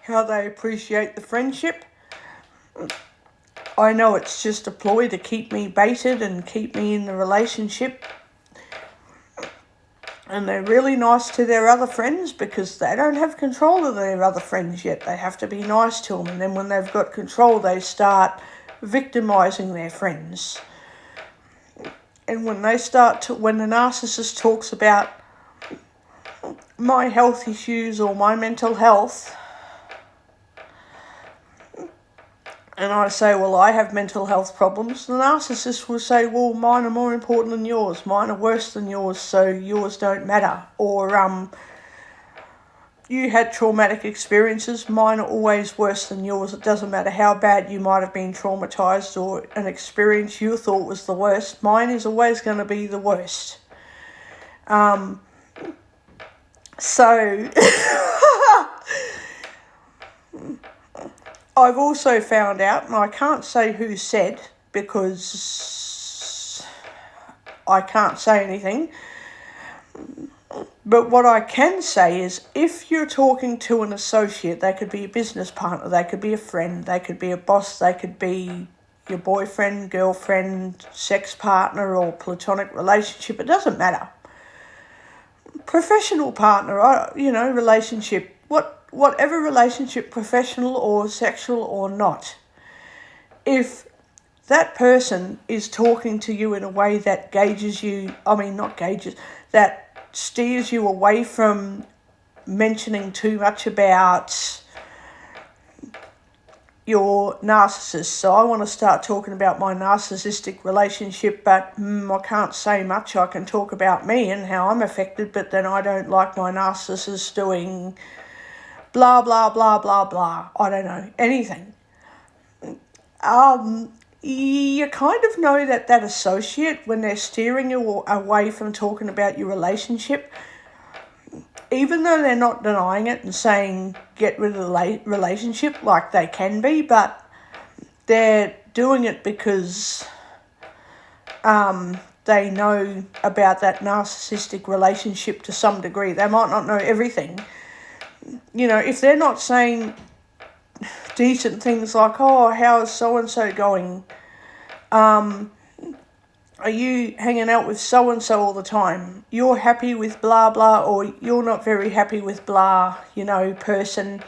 how they appreciate the friendship, I know it's just a ploy to keep me baited and keep me in the relationship. And they're really nice to their other friends because they don't have control of their other friends yet. They have to be nice to them. And then when they've got control, they start victimising their friends. And when they start to, when the narcissist talks about my health issues or my mental health, and I say, well, I have mental health problems, the narcissist will say, well, mine are more important than yours. Mine are worse than yours, so yours don't matter. Or, you had traumatic experiences, mine are always worse than yours. It doesn't matter how bad you might have been traumatised or an experience you thought was the worst, mine is always going to be the worst. So I've also found out, and I can't say who said because I can't say anything, but what I can say is if you're talking to an associate, they could be a business partner, they could be a friend, they could be a boss, they could be your boyfriend, girlfriend, sex partner or platonic relationship, it doesn't matter. Professional partner, relationship, whatever relationship, professional or sexual or not, if that person is talking to you in a way that that steers you away from mentioning too much about your narcissist. So I want to start talking about my narcissistic relationship, but I can't say much. I can talk about me and how I'm affected, but then I don't like my narcissist doing blah, blah, blah, blah, blah. I don't know, anything. You kind of know that associate, when they're steering you away from talking about your relationship, even though they're not denying it and saying get rid of the relationship like they can be, but they're doing it because they know about that narcissistic relationship to some degree. They might not know everything. If they're not saying decent things like, oh, how's so-and-so going? are you hanging out with so-and-so all the time? You're happy with blah, blah, or you're not very happy with blah, person.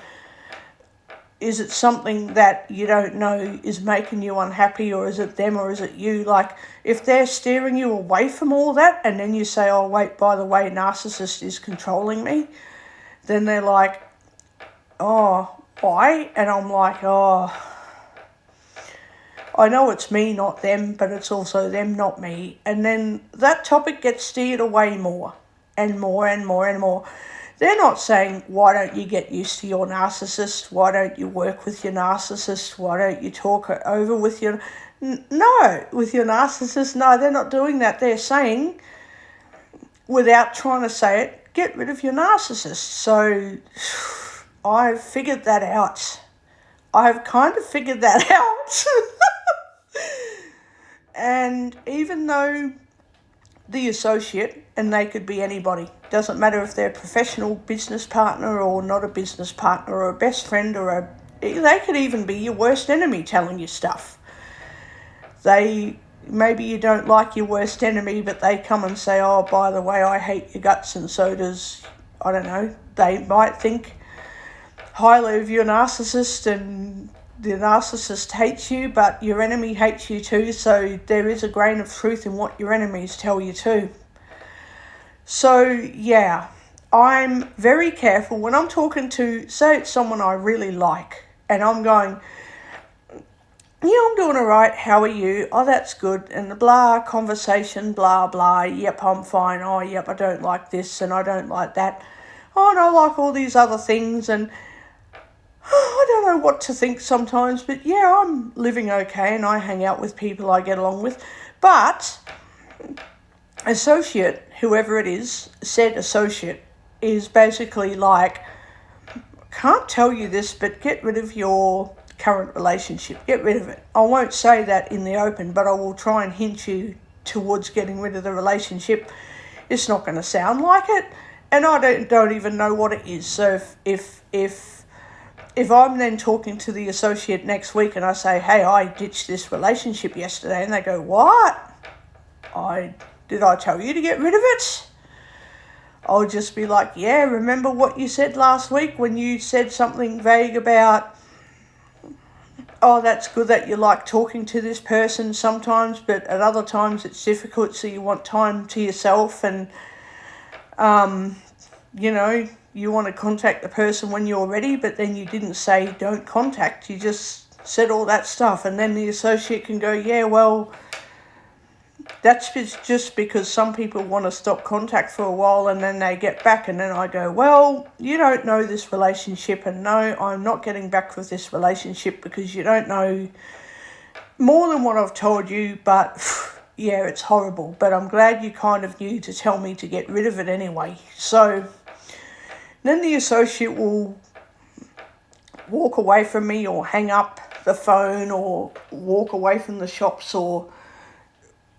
Is it something that you don't know is making you unhappy, or is it them, or is it you? Like, if they're steering you away from all that, and then you say, oh, wait, by the way, narcissist is controlling me, then they're like, oh, why? And I'm like, oh, I know it's me, not them, but it's also them, not me. And then that topic gets steered away more and more and more and more. They're not saying, why don't you get used to your narcissist? Why don't you work with your narcissist? Why don't you talk over with your... No, with your narcissist. No, they're not doing that. They're saying, without trying to say it, get rid of your narcissist. So I've figured that out. I've kind of figured that out. And even though the associate, and they could be anybody, doesn't matter if they're a professional business partner or not a business partner or a best friend they could even be your worst enemy telling you stuff. Maybe you don't like your worst enemy, but they come and say, oh, by the way, I hate your guts, and so does, I don't know, they might think highly of your narcissist, and the narcissist hates you, but your enemy hates you too, so there is a grain of truth in what your enemies tell you too. So, yeah, I'm very careful when I'm talking to, say it's someone I really like, and I'm going, yeah, I'm doing all right, how are you? Oh, that's good, and the blah, conversation, blah, blah, yep, I'm fine, oh, yep, I don't like this, and I don't like that, oh, and I like all these other things, and I don't know what to think sometimes, but yeah, I'm living okay and I hang out with people I get along with. But associate, whoever it is, said associate, is basically like, can't tell you this, but get rid of your current relationship. Get rid of it. I won't say that in the open, but I will try and hint you towards getting rid of the relationship. It's not going to sound like it, and I don't even know what it is. So if I'm then talking to the associate next week and I say, hey, I ditched this relationship yesterday, and they go, what? Did I tell you to get rid of it? I'll just be like, yeah, remember what you said last week when you said something vague about, oh, that's good that you like talking to this person sometimes, but at other times it's difficult, so you want time to yourself, and, you want to contact the person when you're ready, but then you didn't say don't contact. You just said all that stuff, and then the associate can go, yeah, well, that's just because some people want to stop contact for a while and then they get back, and then I go, well, you don't know this relationship, and no, I'm not getting back with this relationship because you don't know more than what I've told you, but yeah, it's horrible, but I'm glad you kind of knew to tell me to get rid of it anyway. So then the associate will walk away from me or hang up the phone or walk away from the shops, or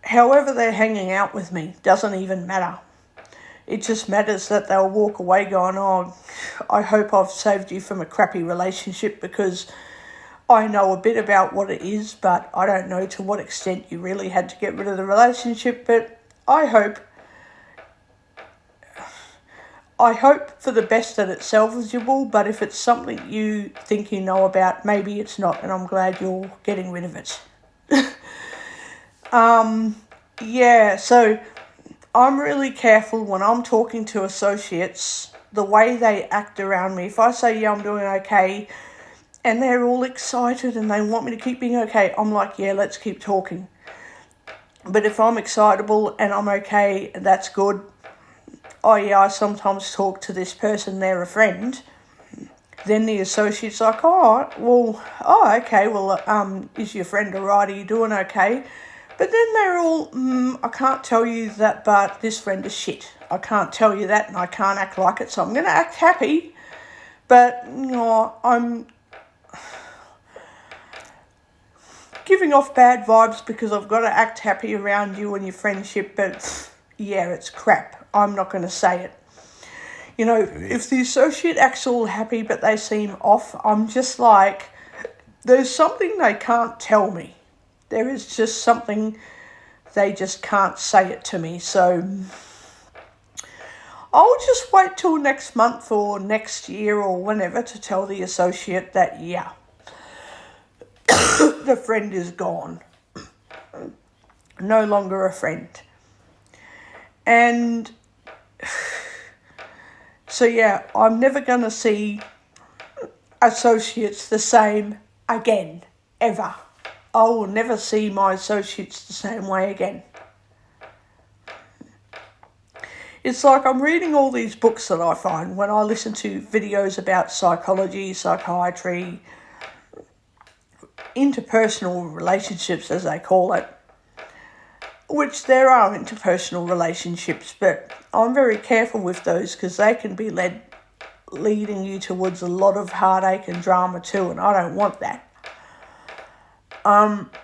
however they're hanging out with me. Doesn't even matter. It just matters that they'll walk away going, oh, I hope I've saved you from a crappy relationship, because I know a bit about what it is, but I don't know to what extent you really had to get rid of the relationship. But I hope for the best that it's salvageable, but if it's something you think you know about, maybe it's not, and I'm glad you're getting rid of it. Yeah, so I'm really careful when I'm talking to associates, the way they act around me. If I say, yeah, I'm doing okay, and they're all excited and they want me to keep being okay, I'm like, yeah, let's keep talking. But if I'm excitable and I'm okay, that's good. Oh yeah, I sometimes talk to this person, they're a friend. Then the associate's like, okay, well, is your friend alright, are you doing okay? But then they're all, I can't tell you that, but this friend is shit. I can't tell you that, and I can't act like it, so I'm going to act happy. But, I'm giving off bad vibes because I've got to act happy around you and your friendship, but yeah, it's crap. I'm not going to say it. If the associate acts all happy but they seem off, I'm just like, there's something they can't tell me. There is just something They just can't say it to me. So I'll just wait till next month or next year or whenever to tell the associate that, yeah, the friend is gone. No longer a friend. And so, yeah, I'm never going to see associates the same again, ever. I will never see my associates the same way again. It's like I'm reading all these books that I find when I listen to videos about psychology, psychiatry, interpersonal relationships, as they call it, which there are interpersonal relationships, but I'm very careful with those because they can be leading you towards a lot of heartache and drama too, and I don't want that.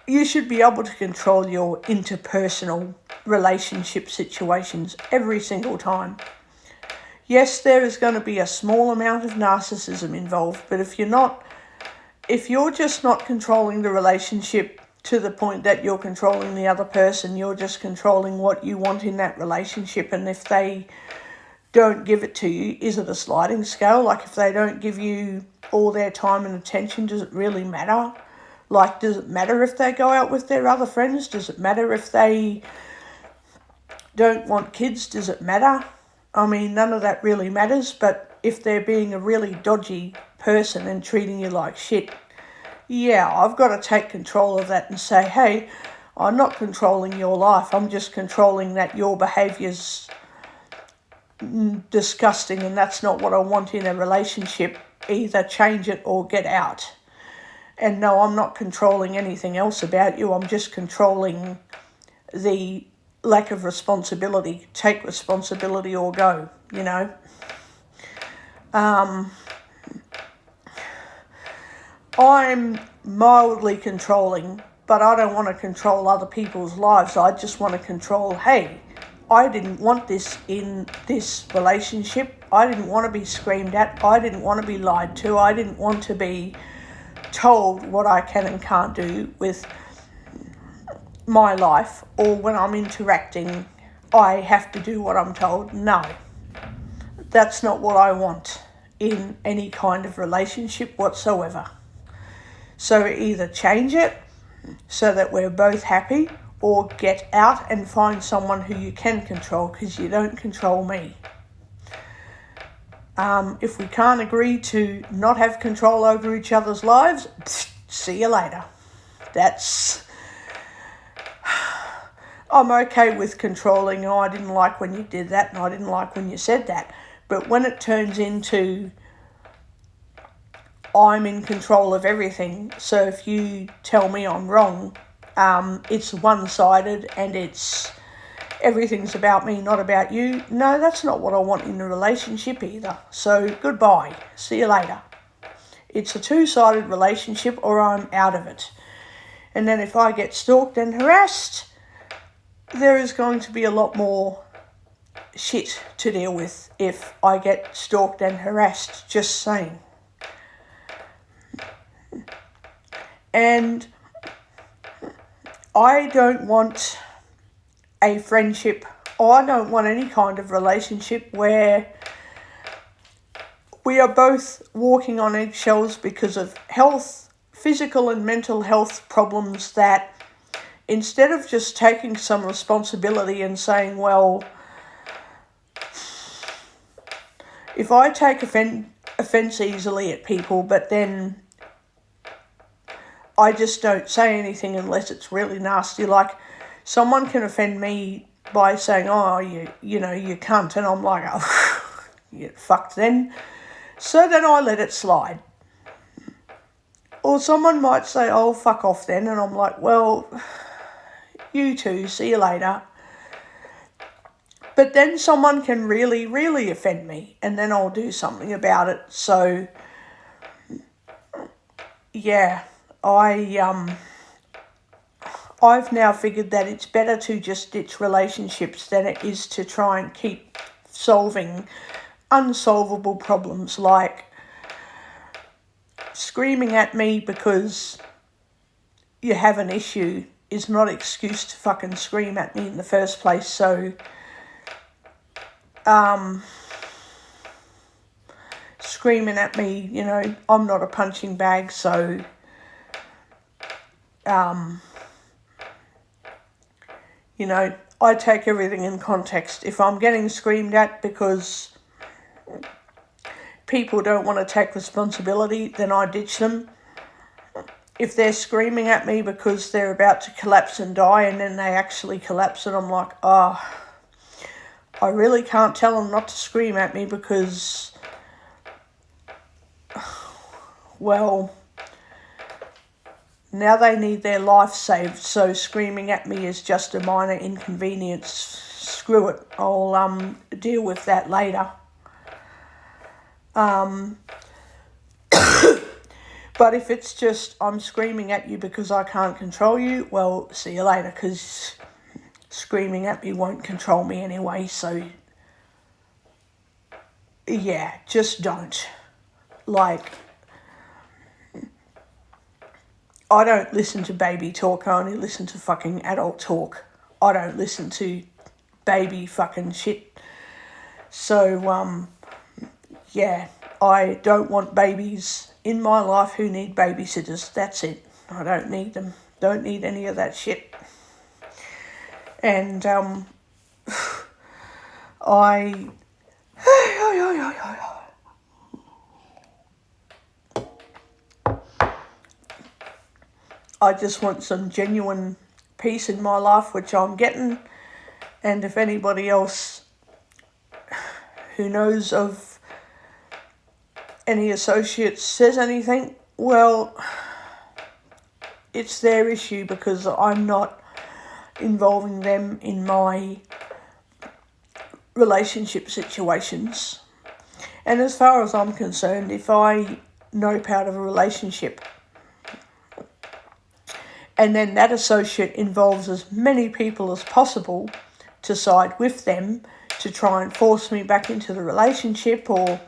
You should be able to control your interpersonal relationship situations every single time. Yes, there is going to be a small amount of narcissism involved, but if you're just not controlling the relationship to the point that you're controlling the other person, you're just controlling what you want in that relationship, and if they don't give it to you, is it a sliding scale? Like, if they don't give you all their time and attention, does it really matter? Like, does it matter if they go out with their other friends? Does it matter if they don't want kids? Does it matter? I mean, none of that really matters, but if they're being a really dodgy person and treating you like shit, yeah, I've got to take control of that and say, hey, I'm not controlling your life. I'm just controlling that your behaviour's disgusting and that's not what I want in a relationship. Either change it or get out. And no, I'm not controlling anything else about you. I'm just controlling the lack of responsibility. Take responsibility or go, you know. I'm mildly controlling, but I don't want to control other people's lives. I just want to control, hey, I didn't want this in this relationship. I didn't want to be screamed at. I didn't want to be lied to. I didn't want to be told what I can and can't do with my life, or when I'm interacting, I have to do what I'm told. No, that's not what I want in any kind of relationship whatsoever. So either change it so that we're both happy, or get out and find someone who you can control, because you don't control me. If we can't agree to not have control over each other's lives, see you later. I'm okay with controlling, oh, I didn't like when you did that and I didn't like when you said that. But when it turns into I'm in control of everything, so if you tell me I'm wrong, it's one-sided and it's everything's about me, not about you. No, that's not what I want in a relationship either. So goodbye. See you later. It's a two-sided relationship or I'm out of it. And then if I get stalked and harassed, there is going to be a lot more shit to deal with if I get stalked and harassed, just saying. And I don't want a friendship, or I don't want any kind of relationship where we are both walking on eggshells because of health, physical and mental health problems, that instead of just taking some responsibility and saying, well, if I take offence easily at people, but then I just don't say anything unless it's really nasty. Like, someone can offend me by saying, oh, you know, you cunt. And I'm like, oh, you fucked then. So then I let it slide. Or someone might say, oh, fuck off then. And I'm like, well, you too, see you later. But then someone can really, really offend me. And then I'll do something about it. So, yeah, I've now figured that it's better to just ditch relationships than it is to try and keep solving unsolvable problems, like screaming at me because you have an issue is not excuse to fucking scream at me in the first place. So, screaming at me, you know, I'm not a punching bag, so, you know, I take everything in context. If I'm getting screamed at because people don't want to take responsibility, then I ditch them. If they're screaming at me because they're about to collapse and die, and then they actually collapse, and I'm like, oh, I really can't tell them not to scream at me because, well, now they need their life saved, so screaming at me is just a minor inconvenience. Screw it, I'll deal with that later. But if it's just, I'm screaming at you because I can't control you, well, see you later, because screaming at me won't control me anyway, so, yeah, just don't. Like, I don't listen to baby talk, I only listen to fucking adult talk. I don't listen to baby fucking shit. So, yeah, I don't want babies in my life who need babysitters. That's it. I don't need them. Don't need any of that shit. And I just want some genuine peace in my life, which I'm getting. And if anybody else who knows of any associates says anything, well, it's their issue, because I'm not involving them in my relationship situations. And as far as I'm concerned, if I nope out of a relationship and then that associate involves as many people as possible to side with them to try and force me back into the relationship or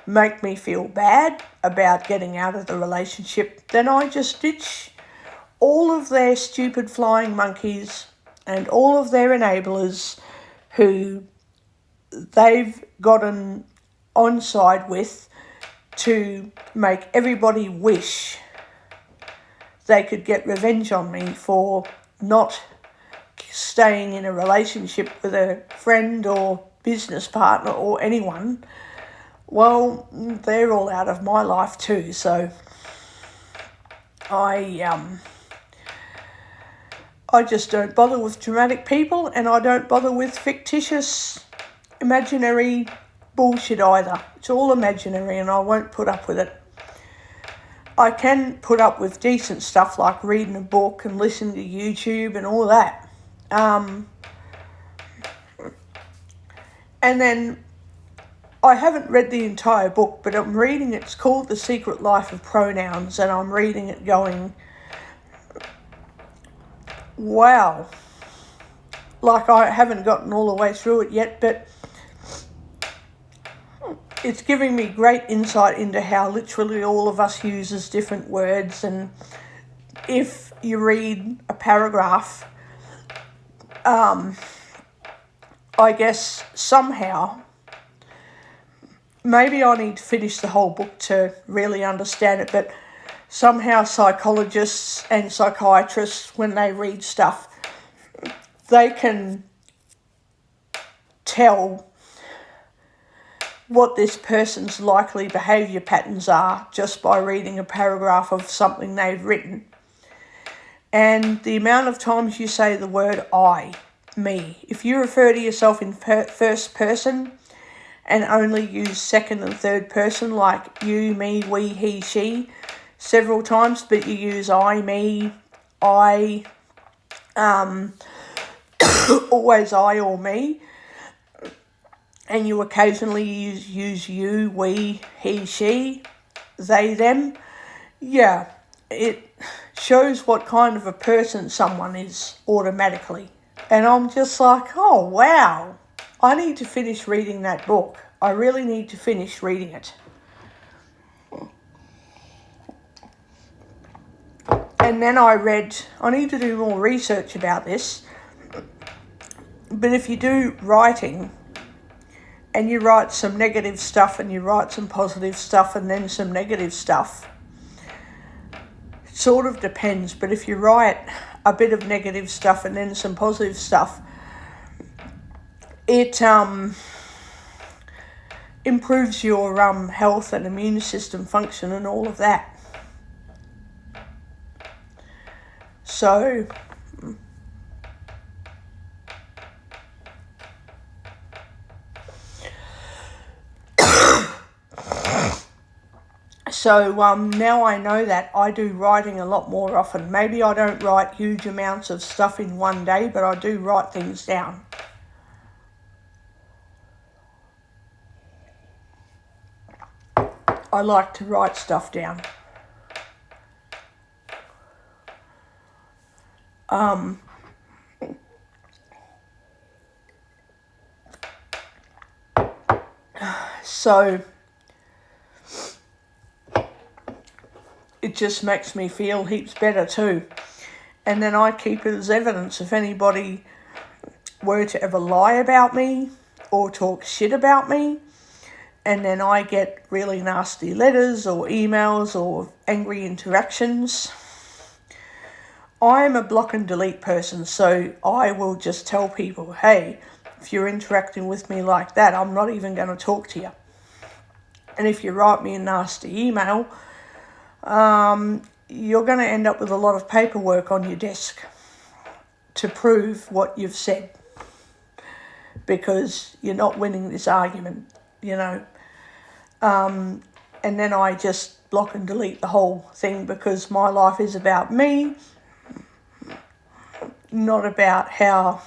make me feel bad about getting out of the relationship, then I just ditch all of their stupid flying monkeys and all of their enablers who they've gotten on side with to make everybody wish they could get revenge on me for not staying in a relationship with a friend or business partner or anyone. Well, they're all out of my life too, so I just don't bother with dramatic people, and I don't bother with fictitious, imaginary bullshit either. It's all imaginary, and I won't put up with it. I can put up with decent stuff like reading a book and listening to YouTube and all that. And then I haven't read the entire book, but I'm reading it. It's called The Secret Life of Pronouns, and I'm reading it going, wow. Like, I haven't gotten all the way through it yet, but it's giving me great insight into how literally all of us uses different words. And if you read a paragraph, I guess somehow, maybe I need to finish the whole book to really understand it, but somehow psychologists and psychiatrists, when they read stuff, they can tell what this person's likely behaviour patterns are just by reading a paragraph of something they've written. And the amount of times you say the word I, me, if you refer to yourself in first person and only use second and third person, like you, me, we, he, she, several times, but you use I, me, I, always I or me, and you occasionally use you, we, he, she, they, them, yeah, it shows what kind of a person someone is automatically. And I'm just like, oh, wow, I need to finish reading that book. I really need to finish reading it. And And then I need to do more research about this, but if you do writing and you write some negative stuff and you write some positive stuff and then some negative stuff, it sort of depends. But if you write a bit of negative stuff and then some positive stuff, it improves your health and immune system function and all of that. So now I know that I do writing a lot more often. Maybe I don't write huge amounts of stuff in one day, but I do write things down. I like to write stuff down. So it just makes me feel heaps better too. And then I keep it as evidence if anybody were to ever lie about me or talk shit about me, and then I get really nasty letters or emails or angry interactions. I'm a block and delete person, so I will just tell people, hey, if you're interacting with me like that, I'm not even going to talk to you. And if you write me a nasty email, you're going to end up with a lot of paperwork on your desk to prove what you've said, because you're not winning this argument, you know. And then I just block and delete the whole thing, because my life is about me, not about how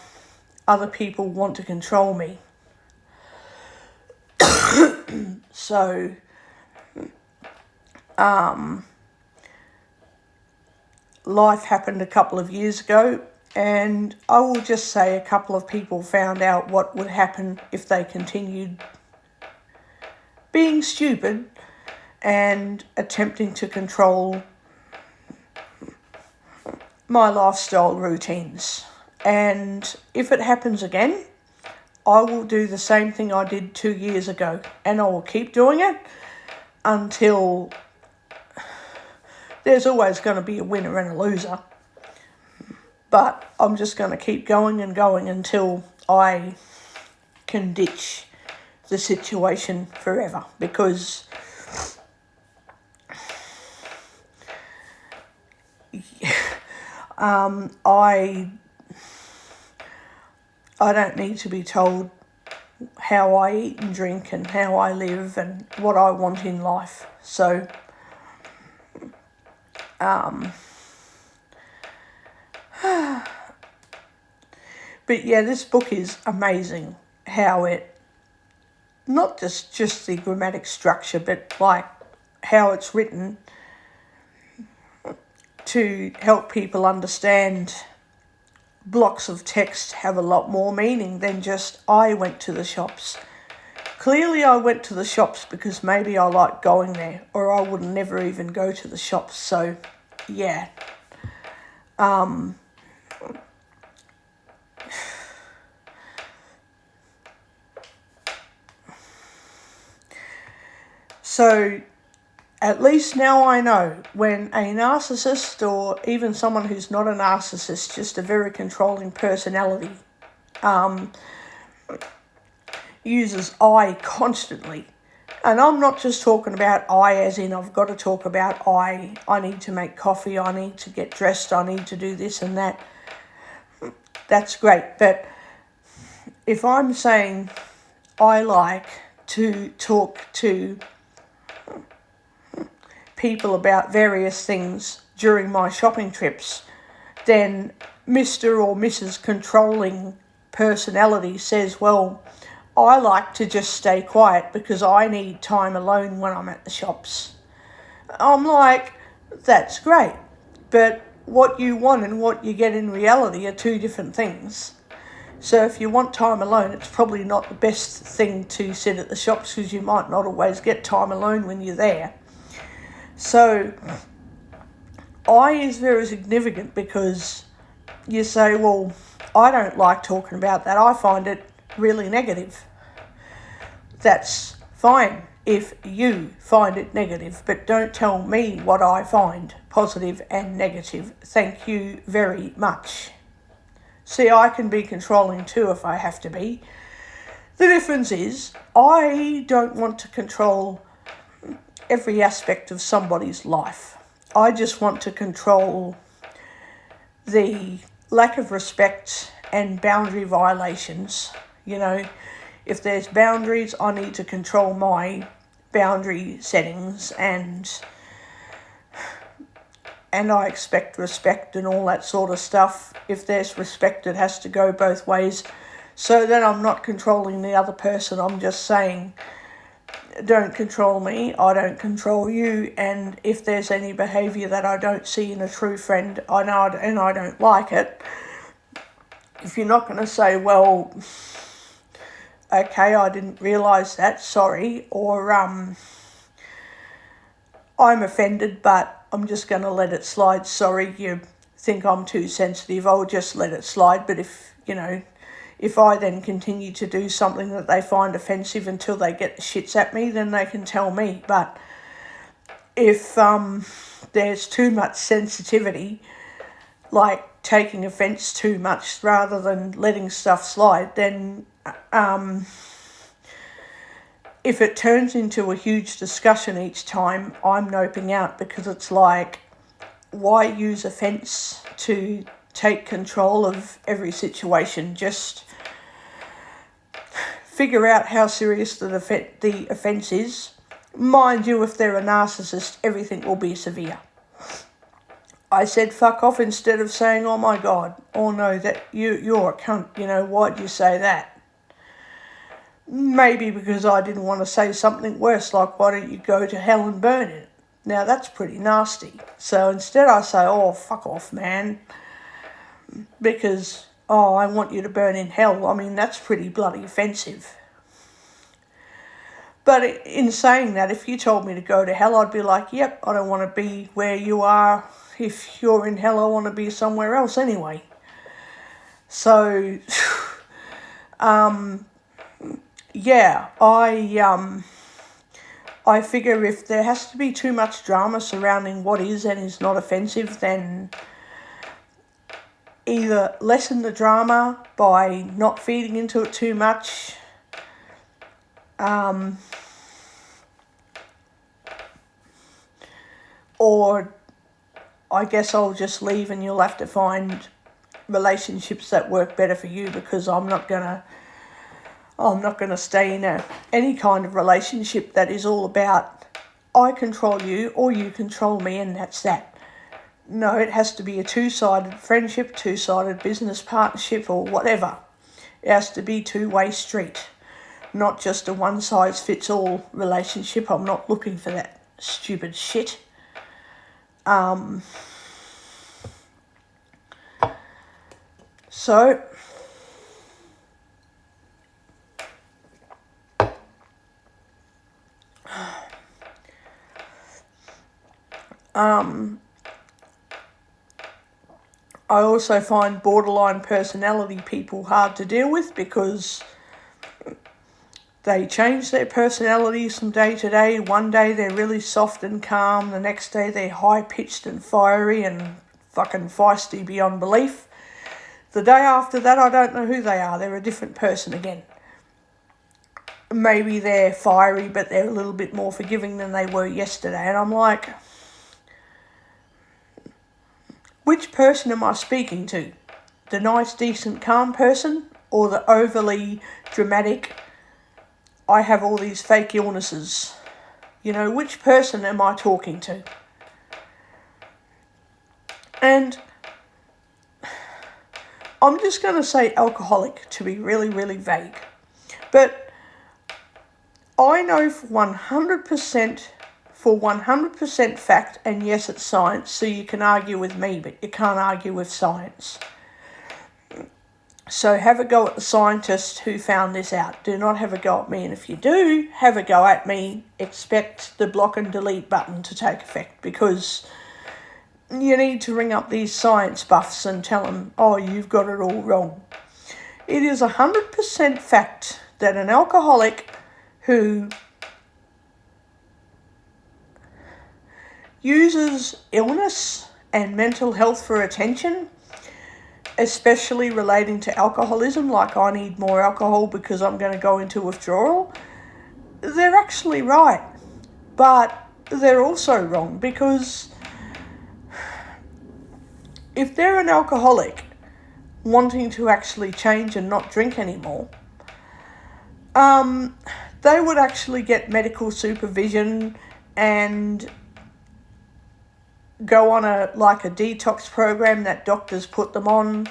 other people want to control me. So, life happened a couple of years ago, and I will just say a couple of people found out what would happen if they continued being stupid and attempting to control my lifestyle routines. And if it happens again, I will do the same thing I did 2 years ago, and I will keep doing it until there's always going to be a winner and a loser. But I'm just going to keep going and going until I can ditch the situation forever, because I don't need to be told how I eat and drink and how I live and what I want in life. So, but yeah, this book is amazing, how it, not just the grammatic structure, but like how it's written to help people understand blocks of text have a lot more meaning than just I went to the shops. Clearly I went to the shops because maybe I like going there, or I would never even go to the shops. So yeah. So at least now I know when a narcissist, or even someone who's not a narcissist, just a very controlling personality, uses I constantly. And I'm not just talking about I as in I've got to talk about I need to make coffee, I need to get dressed, I need to do this and that. That's great. But if I'm saying I like to talk to people about various things during my shopping trips, then Mr. or Mrs. controlling personality says, well, I like to just stay quiet because I need time alone when I'm at the shops. I'm like, that's great, but what you want and what you get in reality are two different things. So if you want time alone, it's probably not the best thing to sit at the shops, because you might not always get time alone when you're there. So I is very significant because you say, well, I don't like talking about that. I find it really negative. That's fine if you find it negative, but don't tell me what I find positive and negative. Thank you very much. See, I can be controlling too if I have to be. The difference is I don't want to control every aspect of somebody's life. I just want to control the lack of respect and boundary violations. You know, if there's boundaries, I need to control my boundary settings, and I expect respect and all that sort of stuff. If there's respect, it has to go both ways. So then I'm not controlling the other person. I'm just saying, don't control me, I don't control you, and if there's any behaviour that I don't see in a true friend, I know and I don't like it, if you're not going to say, well, okay, I didn't realise that, sorry, or I'm offended but I'm just going to let it slide, sorry, you think I'm too sensitive, I'll just let it slide. But if I then continue to do something that they find offensive until they get the shits at me, then they can tell me. But if there's too much sensitivity, like taking offence too much rather than letting stuff slide, then if it turns into a huge discussion each time, I'm noping out, because it's like, why use offence to take control of every situation? Just figure out how serious the offence is. Mind you, if they're a narcissist, everything will be severe. I said fuck off instead of saying, oh my God, or no, that you're a cunt, why'd you say that? Maybe because I didn't want to say something worse, like, why don't you go to hell and burn it? Now that's pretty nasty. So instead I say, oh, fuck off, man. Because, oh, I want you to burn in hell. I mean, that's pretty bloody offensive. But in saying that, if you told me to go to hell, I'd be like, yep, I don't want to be where you are. If you're in hell, I want to be somewhere else anyway. So, yeah, I figure if there has to be too much drama surrounding what is and is not offensive, then either lessen the drama by not feeding into it too much, or I guess I'll just leave and you'll have to find relationships that work better for you, because I'm not gonna stay in any kind of relationship that is all about I control you or you control me and that's that. No, it has to be a two-sided friendship, two-sided business partnership, or whatever. It has to be two-way street, not just a one-size-fits-all relationship. I'm not looking for that stupid shit. So, I also find borderline personality people hard to deal with, because they change their personalities from day to day. One day they're really soft and calm, the next day they're high-pitched and fiery and fucking feisty beyond belief. The day after that, I don't know who they are. They're a different person again. Maybe they're fiery, but they're a little bit more forgiving than they were yesterday. And I'm like, which person am I speaking to? The nice, decent, calm person, or the overly dramatic, I have all these fake illnesses? Which person am I talking to? And I'm just going to say alcoholic to be really, really vague. But I know for 100% fact, and yes, it's science, so you can argue with me, but you can't argue with science. So have a go at the scientist who found this out. Do not have a go at me, and if you do have a go at me, expect the block and delete button to take effect, because you need to ring up these science buffs and tell them, oh, you've got it all wrong. It is 100% fact that an alcoholic who uses illness and mental health for attention, especially relating to alcoholism, like I need more alcohol because I'm going to go into withdrawal, they're actually right. But they're also wrong, because if they're an alcoholic wanting to actually change and not drink anymore, they would actually get medical supervision and go on a detox program that doctors put them on,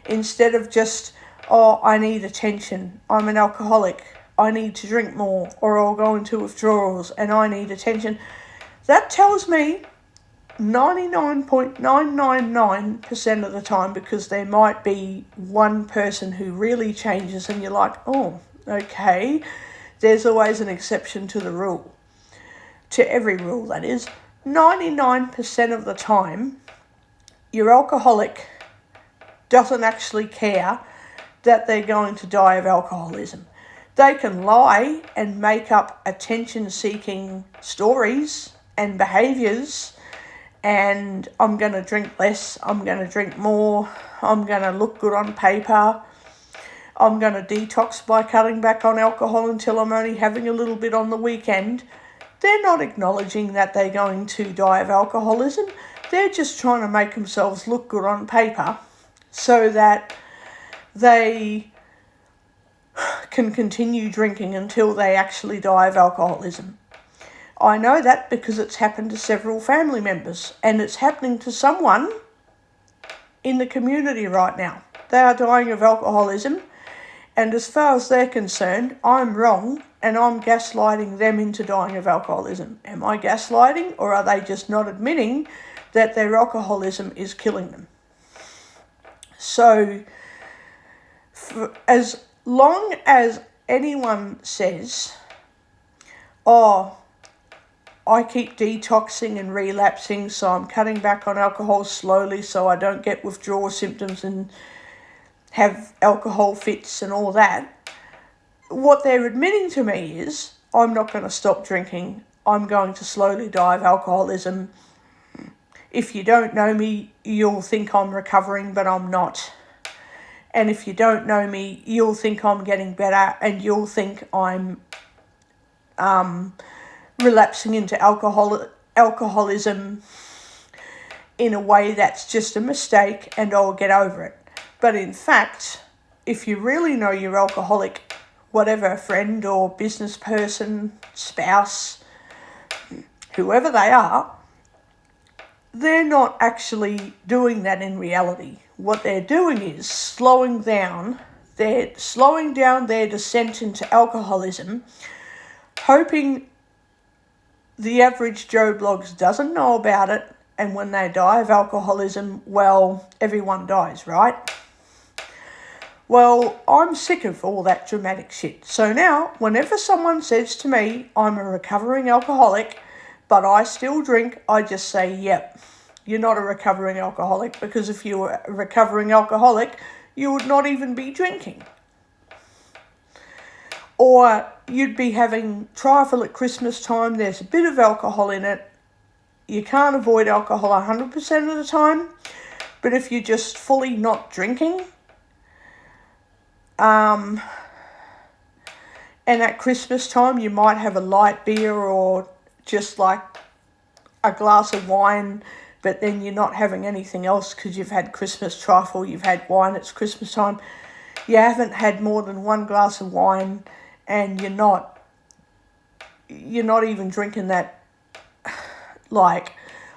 instead of just, oh, I need attention, I'm an alcoholic, I need to drink more, or I'll go into withdrawals and I need attention. That tells me 99.999% of the time, because there might be one person who really changes and you're like, oh, okay, there's always an exception to the rule. To every rule, that is. 99% of the time, your alcoholic doesn't actually care that they're going to die of alcoholism. They can lie and make up attention-seeking stories and behaviours, and I'm going to drink less, I'm going to drink more, I'm going to look good on paper, I'm going to detox by cutting back on alcohol until I'm only having a little bit on the weekend. They're not acknowledging that they're going to die of alcoholism. They're just trying to make themselves look good on paper so that they can continue drinking until they actually die of alcoholism. I know that because it's happened to several family members, and it's happening to someone in the community right now. They are dying of alcoholism, and as far as they're concerned, I'm wrong and I'm gaslighting them into dying of alcoholism. Am I gaslighting, or are they just not admitting that their alcoholism is killing them? So, as long as anyone says, oh, I keep detoxing and relapsing, so I'm cutting back on alcohol slowly so I don't get withdrawal symptoms and have alcohol fits and all that, what they're admitting to me is, I'm not going to stop drinking, I'm going to slowly die of alcoholism. If you don't know me, you'll think I'm recovering, but I'm not. And if you don't know me, you'll think I'm getting better, and you'll think I'm relapsing into alcoholism in a way that's just a mistake, and I'll get over it. But in fact, if you really know your alcoholic, whatever, friend or business person, spouse, whoever they are, they're not actually doing that in reality. What they're doing is slowing down their descent into alcoholism, hoping the average Joe Bloggs doesn't know about it, and when they die of alcoholism, well, everyone dies, right? Well, I'm sick of all that dramatic shit. So now, whenever someone says to me, I'm a recovering alcoholic, but I still drink, I just say, yep, you're not a recovering alcoholic, because if you were a recovering alcoholic, you would not even be drinking. Or you'd be having trifle at Christmas time, there's a bit of alcohol in it. You can't avoid alcohol 100% of the time, but if you're just fully not drinking, and at Christmas time you might have a light beer or just like a glass of wine, but then you're not having anything else because you've had Christmas trifle, you've had wine, it's Christmas time. You haven't had more than one glass of wine, and you're not even drinking that like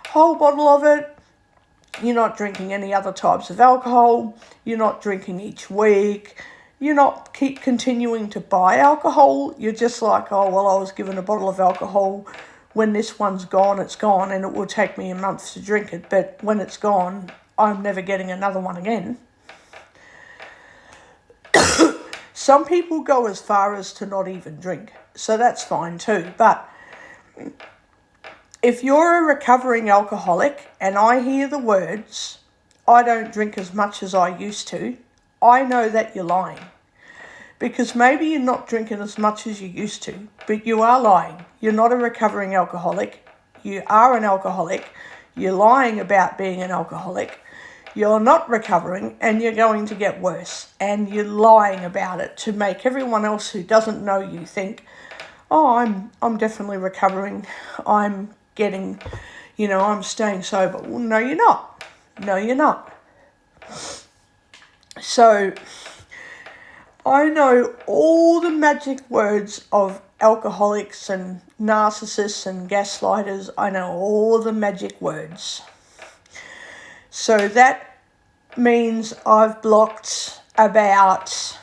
whole bottle of it. You're not drinking any other types of alcohol. You're not drinking each week. You're not keep continuing to buy alcohol. You're just like, oh, well, I was given a bottle of alcohol. When this one's gone, it's gone, and it will take me a month to drink it. But when it's gone, I'm never getting another one again. Some people go as far as to not even drink, so that's fine too. But if you're a recovering alcoholic and I hear the words, I don't drink as much as I used to, I know that you're lying. Because maybe you're not drinking as much as you used to, but you are lying. You're not a recovering alcoholic. You are an alcoholic. You're lying about being an alcoholic. You're not recovering, and you're going to get worse. And you're lying about it to make everyone else who doesn't know you think, oh, I'm definitely recovering. I'm getting, I'm staying sober. Well, no, you're not. No, you're not. So I know all the magic words of alcoholics and narcissists and gaslighters. I know all the magic words. So that means I've blocked about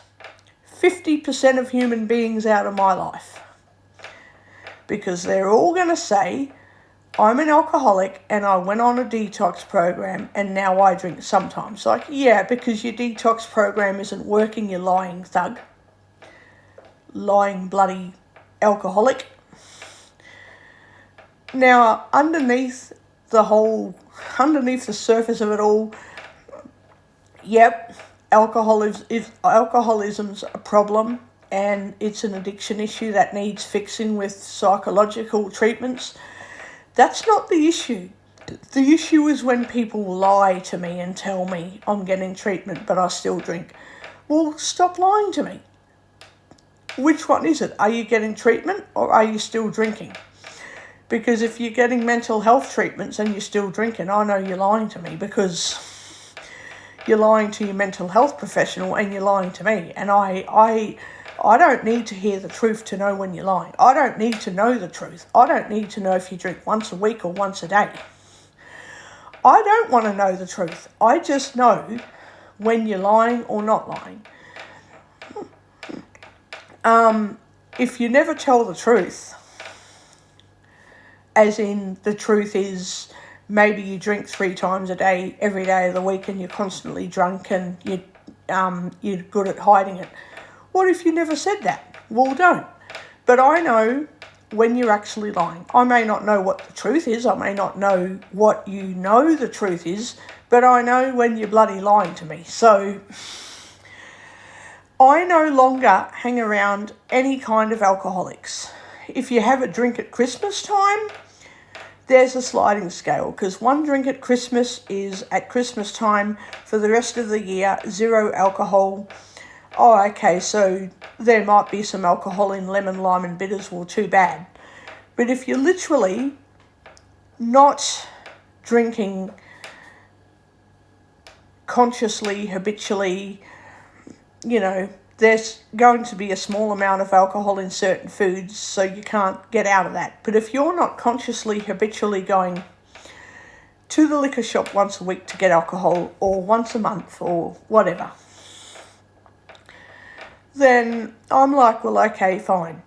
50% of human beings out of my life. Because they're all going to say, I'm an alcoholic and I went on a detox program and now I drink sometimes. Like, yeah, because your detox program isn't working, you lying thug. Lying bloody alcoholic. Now, underneath the surface of it all, yep, alcoholism's a problem and it's an addiction issue that needs fixing with psychological treatments. That's not the issue. The issue is when people lie to me and tell me I'm getting treatment but I still drink. Well, stop lying to me. Which one is it? Are you getting treatment or are you still drinking? Because if you're getting mental health treatments and you're still drinking, I know you're lying to me because you're lying to your mental health professional and you're lying to me. And I don't need to hear the truth to know when you're lying. I don't need to know the truth. I don't need to know if you drink once a week or once a day. I don't want to know the truth. I just know when you're lying or not lying. If you never tell the truth, as in the truth is maybe you drink 3 times a day every day of the week and you're constantly drunk and you're good at hiding it. What if you never said that? Well, don't. But I know when you're actually lying. I may not know what the truth is. I may not know what you know the truth is, but I know when you're bloody lying to me. So I no longer hang around any kind of alcoholics. If you have a drink at Christmas time, there's a sliding scale because 1 drink at Christmas is at Christmas time. For the rest of the year, 0 alcohol. Oh, okay, so there might be some alcohol in lemon, lime and bitters. Well, too bad. But if you're literally not drinking consciously, habitually, there's going to be a small amount of alcohol in certain foods, so you can't get out of that. But if you're not consciously, habitually going to the liquor shop once a week to get alcohol, or once a month, or whatever, then I'm like, well, okay, fine.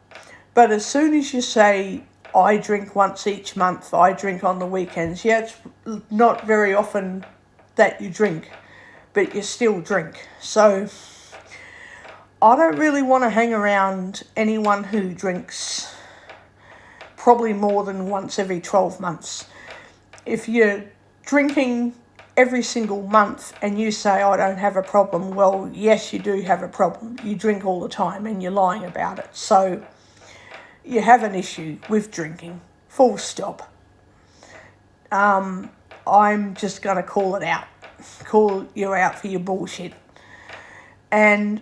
But as soon as you say, I drink once each month, I drink on the weekends, yeah, it's not very often that you drink, but you still drink. So I don't really want to hang around anyone who drinks probably more than once every 12 months. If you're drinking every single month and you say, I don't have a problem, well, yes, you do have a problem. You drink all the time and you're lying about it. So you have an issue with drinking, full stop. I'm just going to call it out. Call you out for your bullshit. And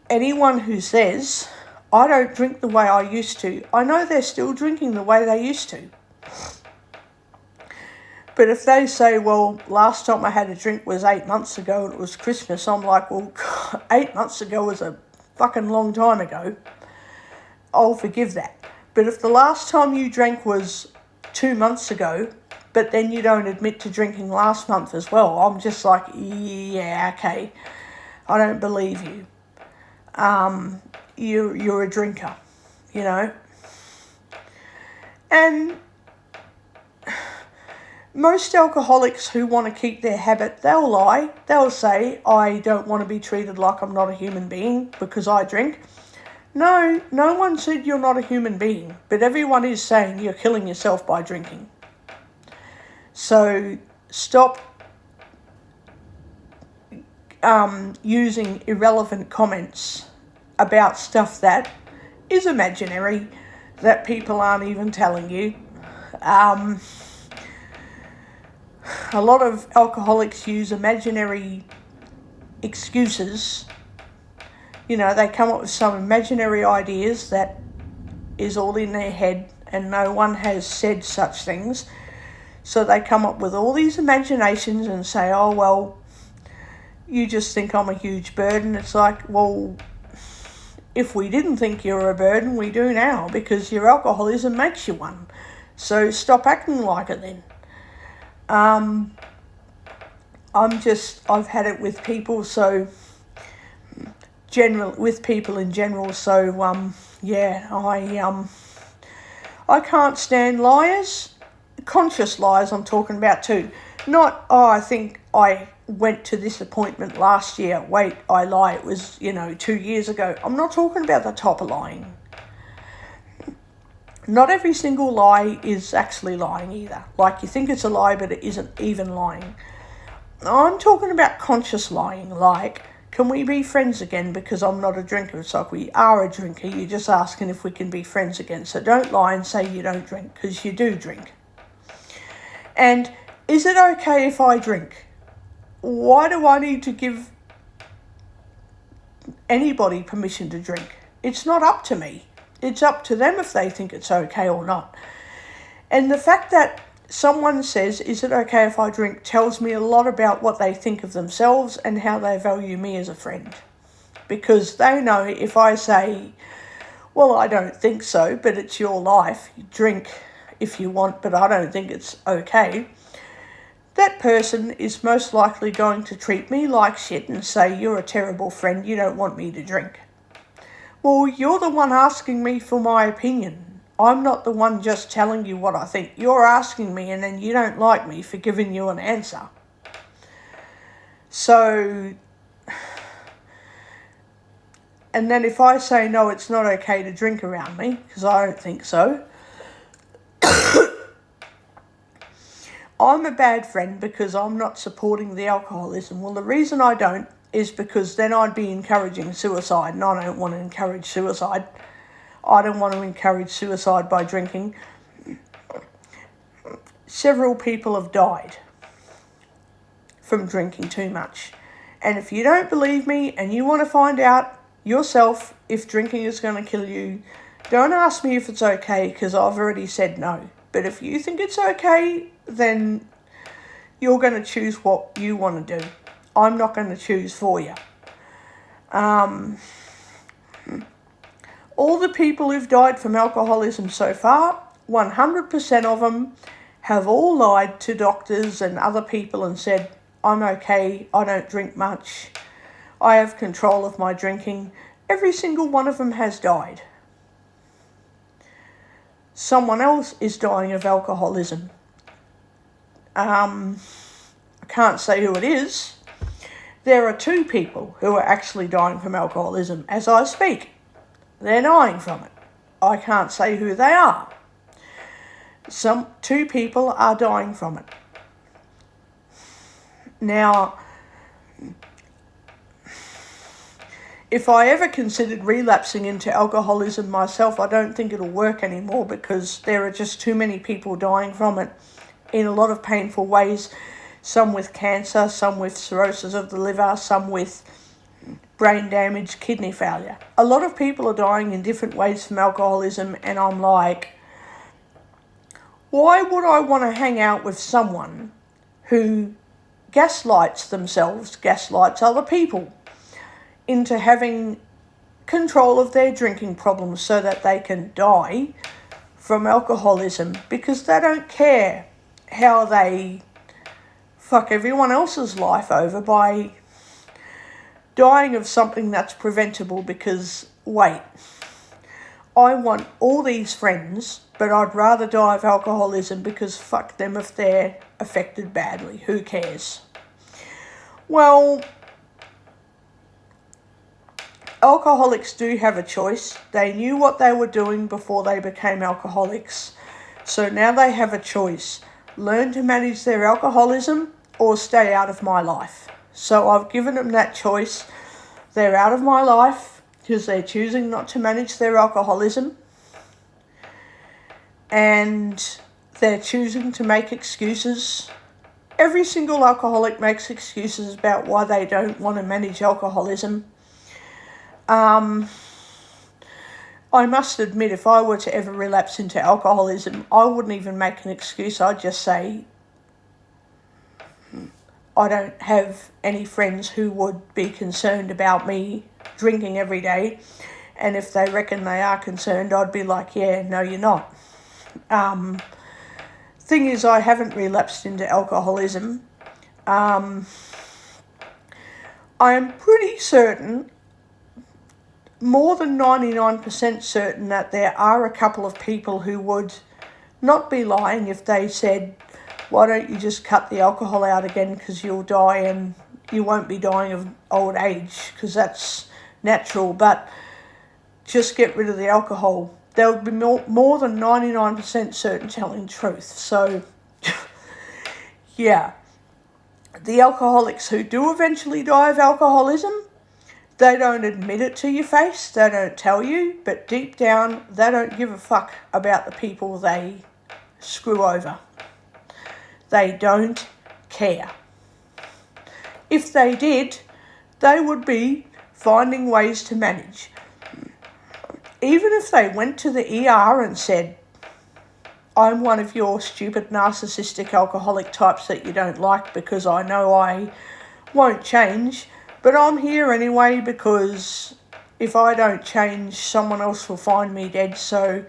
anyone who says, I don't drink the way I used to, I know they're still drinking the way they used to. But if they say, well, last time I had a drink was 8 months ago and it was Christmas, I'm like, well, 8 months ago was a fucking long time ago. I'll forgive that. But if the last time you drank was 2 months ago, but then you don't admit to drinking last month as well, I'm just like, yeah, okay, I don't believe you. You're a drinker, And most alcoholics who want to keep their habit, they'll lie. They'll say, I don't want to be treated like I'm not a human being because I drink. No one said you're not a human being, but everyone is saying you're killing yourself by drinking. So stop using irrelevant comments about stuff that is imaginary, that people aren't even telling you. A lot of alcoholics use imaginary excuses. You know, they come up with some imaginary ideas that is all in their head and no one has said such things. So they come up with all these imaginations and say, oh, well, you just think I'm a huge burden. It's like, well, if we didn't think you're a burden, we do now, because your alcoholism makes you one. So stop acting like it then. I've had it with people, so with people in general, so I can't stand liars. Conscious lies I'm talking about too. Not, I think I went to this appointment last year. Wait, I lie, it was, 2 years ago. I'm not talking about the type of lying. Not every single lie is actually lying either. Like, you think it's a lie, but it isn't even lying. I'm talking about conscious lying, like, can we be friends again because I'm not a drinker? It's like, we are a drinker, you're just asking if we can be friends again. So don't lie and say you don't drink, because you do drink. And is it okay if I drink? Why do I need to give anybody permission to drink? It's not up to me. It's up to them if they think it's okay or not. And the fact that someone says, is it okay if I drink, tells me a lot about what they think of themselves and how they value me as a friend. Because they know if I say, well, I don't think so, but it's your life, you drink if you want, but I don't think it's okay, that person is most likely going to treat me like shit and say, you're a terrible friend, you don't want me to drink. Well, you're the one asking me for my opinion. I'm not the one just telling you what I think. You're asking me and then you don't like me for giving you an answer. So, and then if I say, no, it's not okay to drink around me, because I don't think so, I'm a bad friend because I'm not supporting the alcoholism. Well, the reason I don't is because then I'd be encouraging suicide, and I don't want to encourage suicide. I don't want to encourage suicide by drinking. Several people have died from drinking too much. And if you don't believe me and you want to find out yourself if drinking is going to kill you, don't ask me if it's okay, because I've already said no. But if you think it's okay, then you're going to choose what you want to do. I'm not going to choose for you. All the people who've died from alcoholism so far, 100% of them have all lied to doctors and other people and said, I'm okay, I don't drink much, I have control of my drinking. Every single one of them has died. Someone else is dying of alcoholism. I can't say who it is. There are 2 people who are actually dying from alcoholism as I speak. They're dying from it. I can't say who they are. 2 people are dying from it. Now, if I ever considered relapsing into alcoholism myself, I don't think it'll work anymore, because there are just too many people dying from it in a lot of painful ways. Some with cancer, some with cirrhosis of the liver, some with brain damage, kidney failure. A lot of people are dying in different ways from alcoholism, and I'm like, why would I want to hang out with someone who gaslights themselves, gaslights other people into having control of their drinking problems so that they can die from alcoholism, because they don't care how they fuck everyone else's life over by dying of something that's preventable. Because, wait, I want all these friends, but I'd rather die of alcoholism, because fuck them if they're affected badly. Who cares? Well, alcoholics do have a choice. They knew what they were doing before they became alcoholics. So now they have a choice. learn to manage their alcoholism or stay out of my life. So I've given them that choice. They're out of my life because they're choosing not to manage their alcoholism, and they're choosing to make excuses. Every single alcoholic makes excuses about why they don't want to manage alcoholism. I must admit, if I were to ever relapse into alcoholism, I wouldn't even make an excuse. I'd just say, I don't have any friends who would be concerned about me drinking every day. And if they reckon they are concerned, I'd be like, yeah, no, you're not. Thing is, I haven't relapsed into alcoholism. I am pretty certain, more than 99% certain, that there are a couple of people who would not be lying if they said, why don't you just cut the alcohol out again, because you'll die and you won't be dying of old age, because that's natural, but just get rid of the alcohol. They would be more than 99% certain telling the truth. So, yeah. The alcoholics who do eventually die of alcoholism, they don't admit it to your face, they don't tell you, but deep down, they don't give a fuck about the people they screw over. They don't care. If they did, they would be finding ways to manage. Even if they went to the ER and said, I'm one of your stupid narcissistic alcoholic types that you don't like because I know I won't change, but I'm here anyway because if I don't change, someone else will find me dead. So,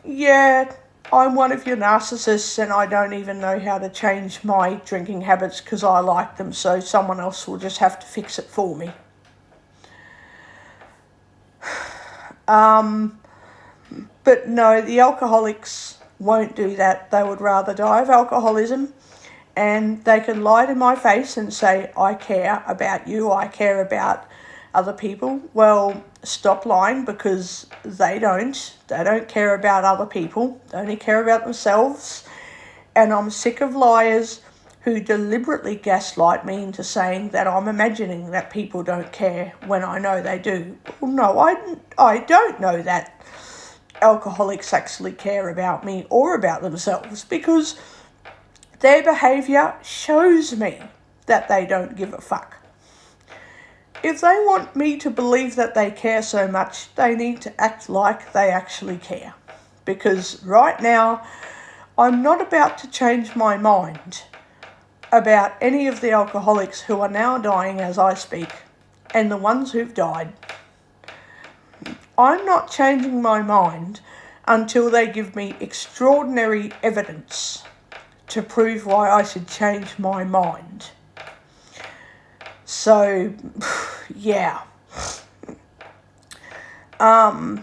yeah, I'm one of your narcissists and I don't even know how to change my drinking habits because I like them, so someone else will just have to fix it for me. But no, the alcoholics won't do that. They would rather die of alcoholism, and they can lie to my face and say, I care about you, I care about other people. Well, stop lying, because they don't. They don't care about other people. They only care about themselves. And I'm sick of liars who deliberately gaslight me into saying that I'm imagining that people don't care when I know they do. Well, no, I don't know that alcoholics actually care about me or about themselves, because their behaviour shows me that they don't give a fuck. If they want me to believe that they care so much, they need to act like they actually care. Because right now, I'm not about to change my mind about any of the alcoholics who are now dying as I speak, and the ones who've died. I'm not changing my mind until they give me extraordinary evidence to prove why I should change my mind. So, yeah. I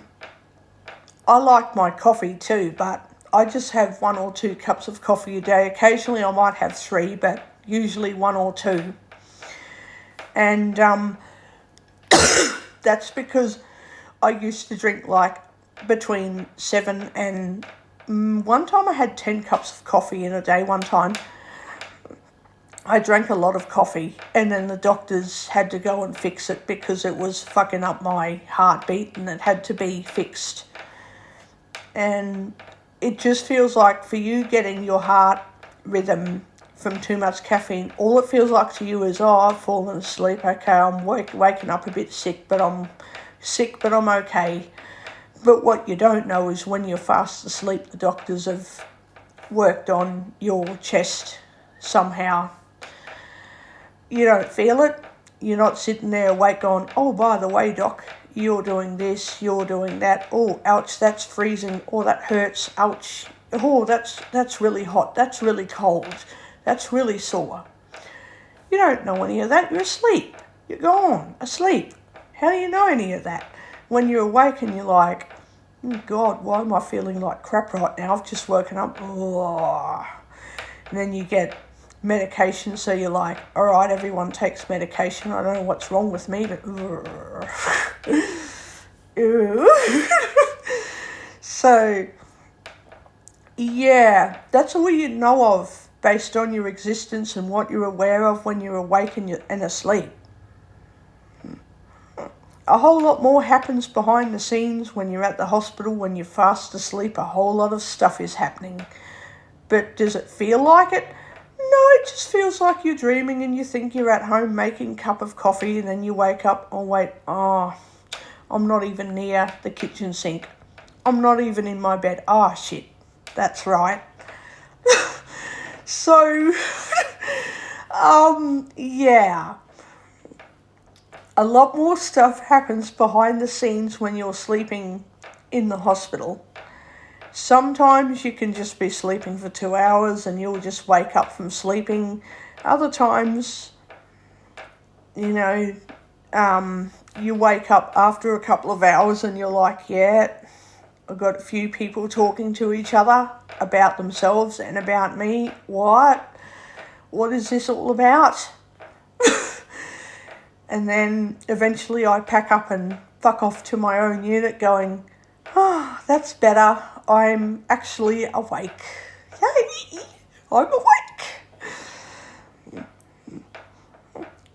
like my coffee too, but I just have 1 or 2 cups of coffee a day. Occasionally I might have 3, but usually 1 or 2. And that's because I used to drink like between 7 and... one time I had 10 cups of coffee in a day one time. I drank a lot of coffee, and then the doctors had to go and fix it because it was fucking up my heartbeat and it had to be fixed. And it just feels like for you getting your heart rhythm from too much caffeine, all it feels like to you is, oh, I've fallen asleep, okay, I'm waking up a bit sick, but I'm okay. But what you don't know is when you're fast asleep, the doctors have worked on your chest somehow. You don't feel it. You're not sitting there awake going, oh, by the way, doc, you're doing this, you're doing that. Oh, ouch, that's freezing. Oh, that hurts. Ouch. Oh, that's really hot. That's really cold. That's really sore. You don't know any of that. You're asleep. You're gone, asleep. How do you know any of that? When you're awake and you're like, oh, God, why am I feeling like crap right now? I've just woken up. Oh. And then you get medication, so you're like, all right, everyone takes medication. I don't know what's wrong with me, but... So, Yeah, that's all you know of based on your existence and what you're aware of when you're awake and asleep. A whole lot more happens behind the scenes when you're at the hospital. When you're fast asleep, a whole lot of stuff is happening. But does it feel like it? No, it just feels like you're dreaming and you think you're at home making a cup of coffee, and then you wake up, oh wait, I'm not even near the kitchen sink. I'm not even in my bed. Oh shit, that's right. So, yeah. A lot more stuff happens behind the scenes when you're sleeping in the hospital. Sometimes you can just be sleeping for 2 hours and you'll just wake up from sleeping. Other times, you wake up after a couple of hours and you're like, yeah, I've got a few people talking to each other about themselves and about me. What? What is this all about? And then eventually I pack up and fuck off to my own unit going, that's better. I'm actually awake. Yay! I'm awake.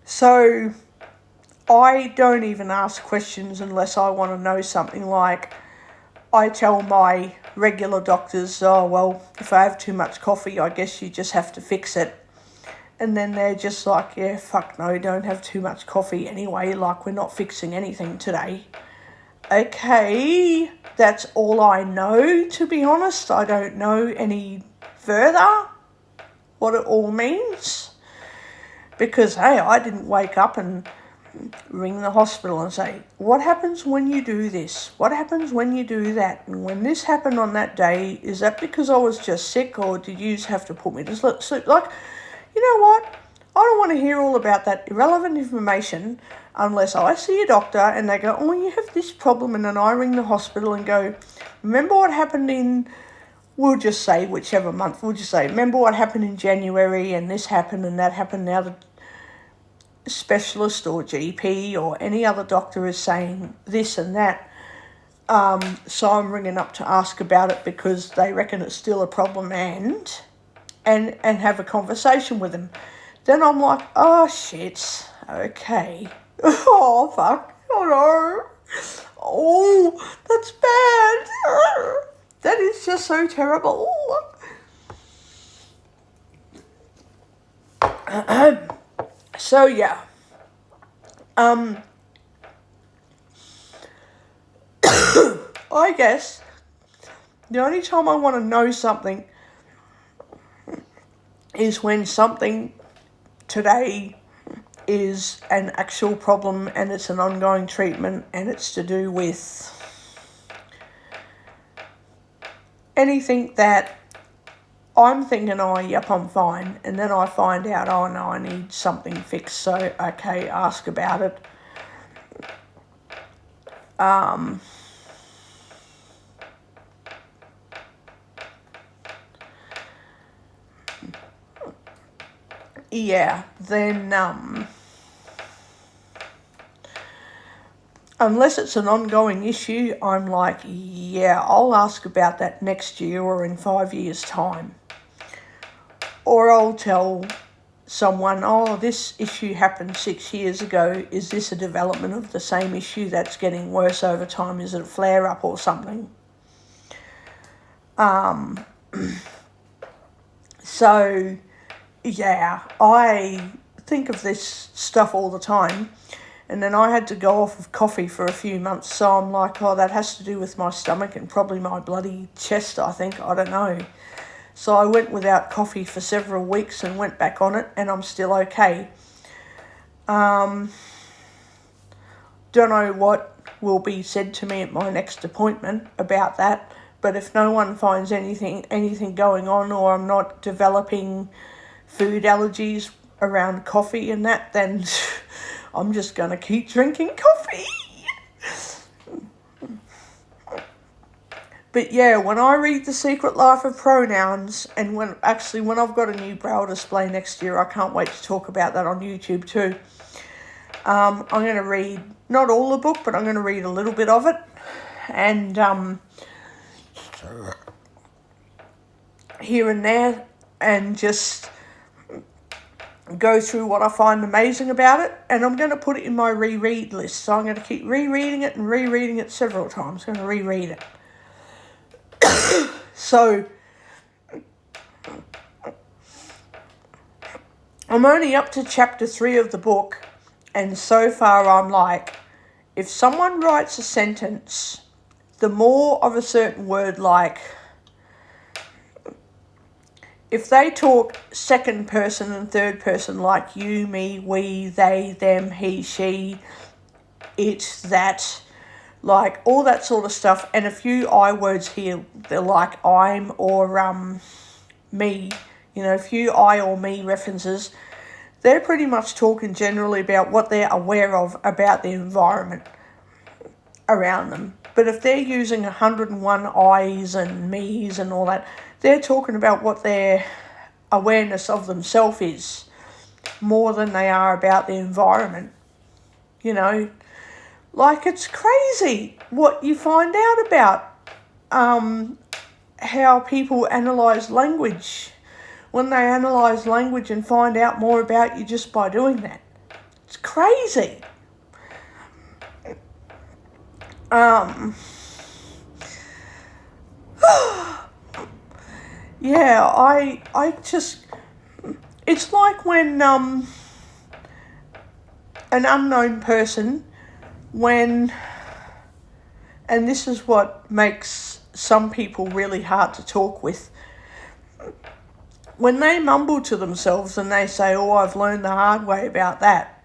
So I don't even ask questions unless I want to know something. Like, I tell my regular doctors, oh, well, if I have too much coffee, I guess you just have to fix it. And then they're just like, yeah, fuck no, don't have too much coffee anyway, like we're not fixing anything today. Okay, that's all I know, to be honest. I don't know any further what it all means. Because, hey, I didn't wake up and ring the hospital and say, what happens when you do this? What happens when you do that? And when this happened on that day, is that because I was just sick, or did you have to put me to sleep? Like, you know what? I don't want to hear all about that irrelevant information unless I see a doctor and they go, oh, you have this problem. And then I ring the hospital and go, remember what happened in, we'll just say whichever month, we'll just say, remember what happened in January and this happened and that happened. Now the specialist or GP or any other doctor is saying this and that. So I'm ringing up to ask about it because they reckon it's still a problem and have a conversation with them. Then I'm like, oh shit, okay. Oh fuck, oh no. Oh, that's bad. That is just so terrible. So yeah. I guess the only time I want to know something is when something today is an actual problem and it's an ongoing treatment and it's to do with anything that I'm thinking, oh, yep, I'm fine. And then I find out, oh, no, I need something fixed. So, okay, ask about it. Yeah, then, unless it's an ongoing issue, I'm like, yeah, I'll ask about that next year or in 5 years' time. Or I'll tell someone, oh, this issue happened 6 years ago. Is this a development of the same issue that's getting worse over time? Is it a flare-up or something? So, yeah, I think of this stuff all the time. And then I had to go off of coffee for a few months. So I'm like, oh, that has to do with my stomach and probably my bloody chest, I think. I don't know. So I went without coffee for several weeks and went back on it, and I'm still okay. Don't know what will be said to me at my next appointment about that. But if no one finds anything going on, or I'm not developing food allergies around coffee and that, then I'm just going to keep drinking coffee. But yeah, when I read The Secret Life of Pronouns, and when I've got a new Braille display next year, I can't wait to talk about that on YouTube too. I'm going to read, not all the book, but I'm going to read a little bit of it. And here and there and just go through what I find amazing about it, and I'm going to put it in my reread list. So I'm going to keep rereading it and rereading it several times. I'm going to reread it. So I'm only up to chapter 3 of the book, and so far I'm like, if someone writes a sentence, the more of a certain word, like if they talk second person and third person, like you, me, we, they, them, he, she, it, that, like all that sort of stuff, and a few I words here, they're like I'm or me, you know, a few I or me references, they're pretty much talking generally about what they're aware of about the environment around them. But if they're using 101 I's and me's and all that, they're talking about what their awareness of themselves is, more than they are about the environment. You know, like it's crazy what you find out about how people analyse language, when they analyse language and find out more about you just by doing that. It's crazy. Yeah, I just, it's like when an unknown person, and this is what makes some people really hard to talk with, when they mumble to themselves and they say, oh, I've learned the hard way about that.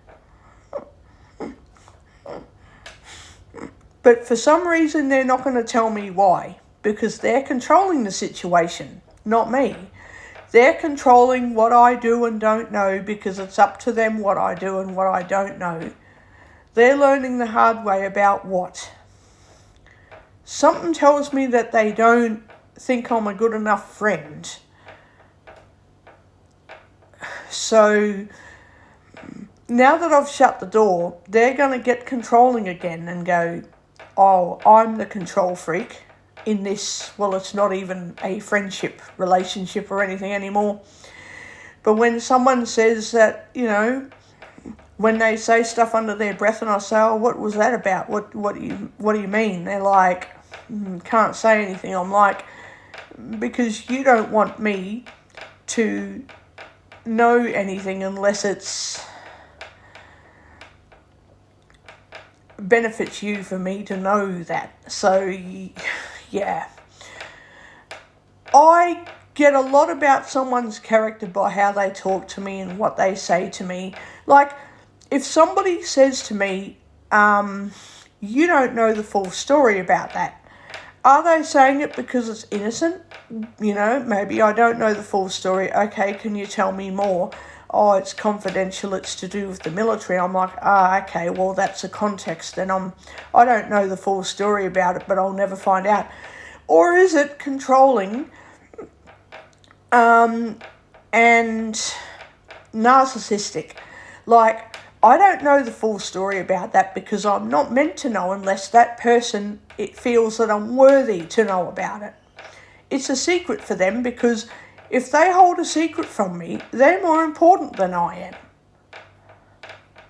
But for some reason, they're not going to tell me why, because they're controlling the situation, not me. They're controlling what I do and don't know, because it's up to them what I do and what I don't know. They're learning the hard way about what? Something tells me that they don't think I'm a good enough friend. So now that I've shut the door, they're going to get controlling again and go, oh, I'm the control freak in this. Well, it's not even a friendship relationship or anything anymore. But when someone says that, you know, when they say stuff under their breath and I say, oh, what was that about? What do you mean? They're like, can't say anything. I'm like, because you don't want me to know anything unless it's benefits you for me to know that. So yeah, I get a lot about someone's character by how they talk to me and what they say to me. Like if somebody says to me, you don't know the full story about that, are they saying it because it's innocent? You know, maybe I don't know the full story. Okay, can you tell me more? Oh, it's confidential, it's to do with the military. I'm like, okay, well, that's a context. And I don't know the full story about it, but I'll never find out. Or is it controlling and narcissistic? Like, I don't know the full story about that because I'm not meant to know unless that person, it feels that I'm worthy to know about it. It's a secret for them because if they hold a secret from me, they're more important than I am.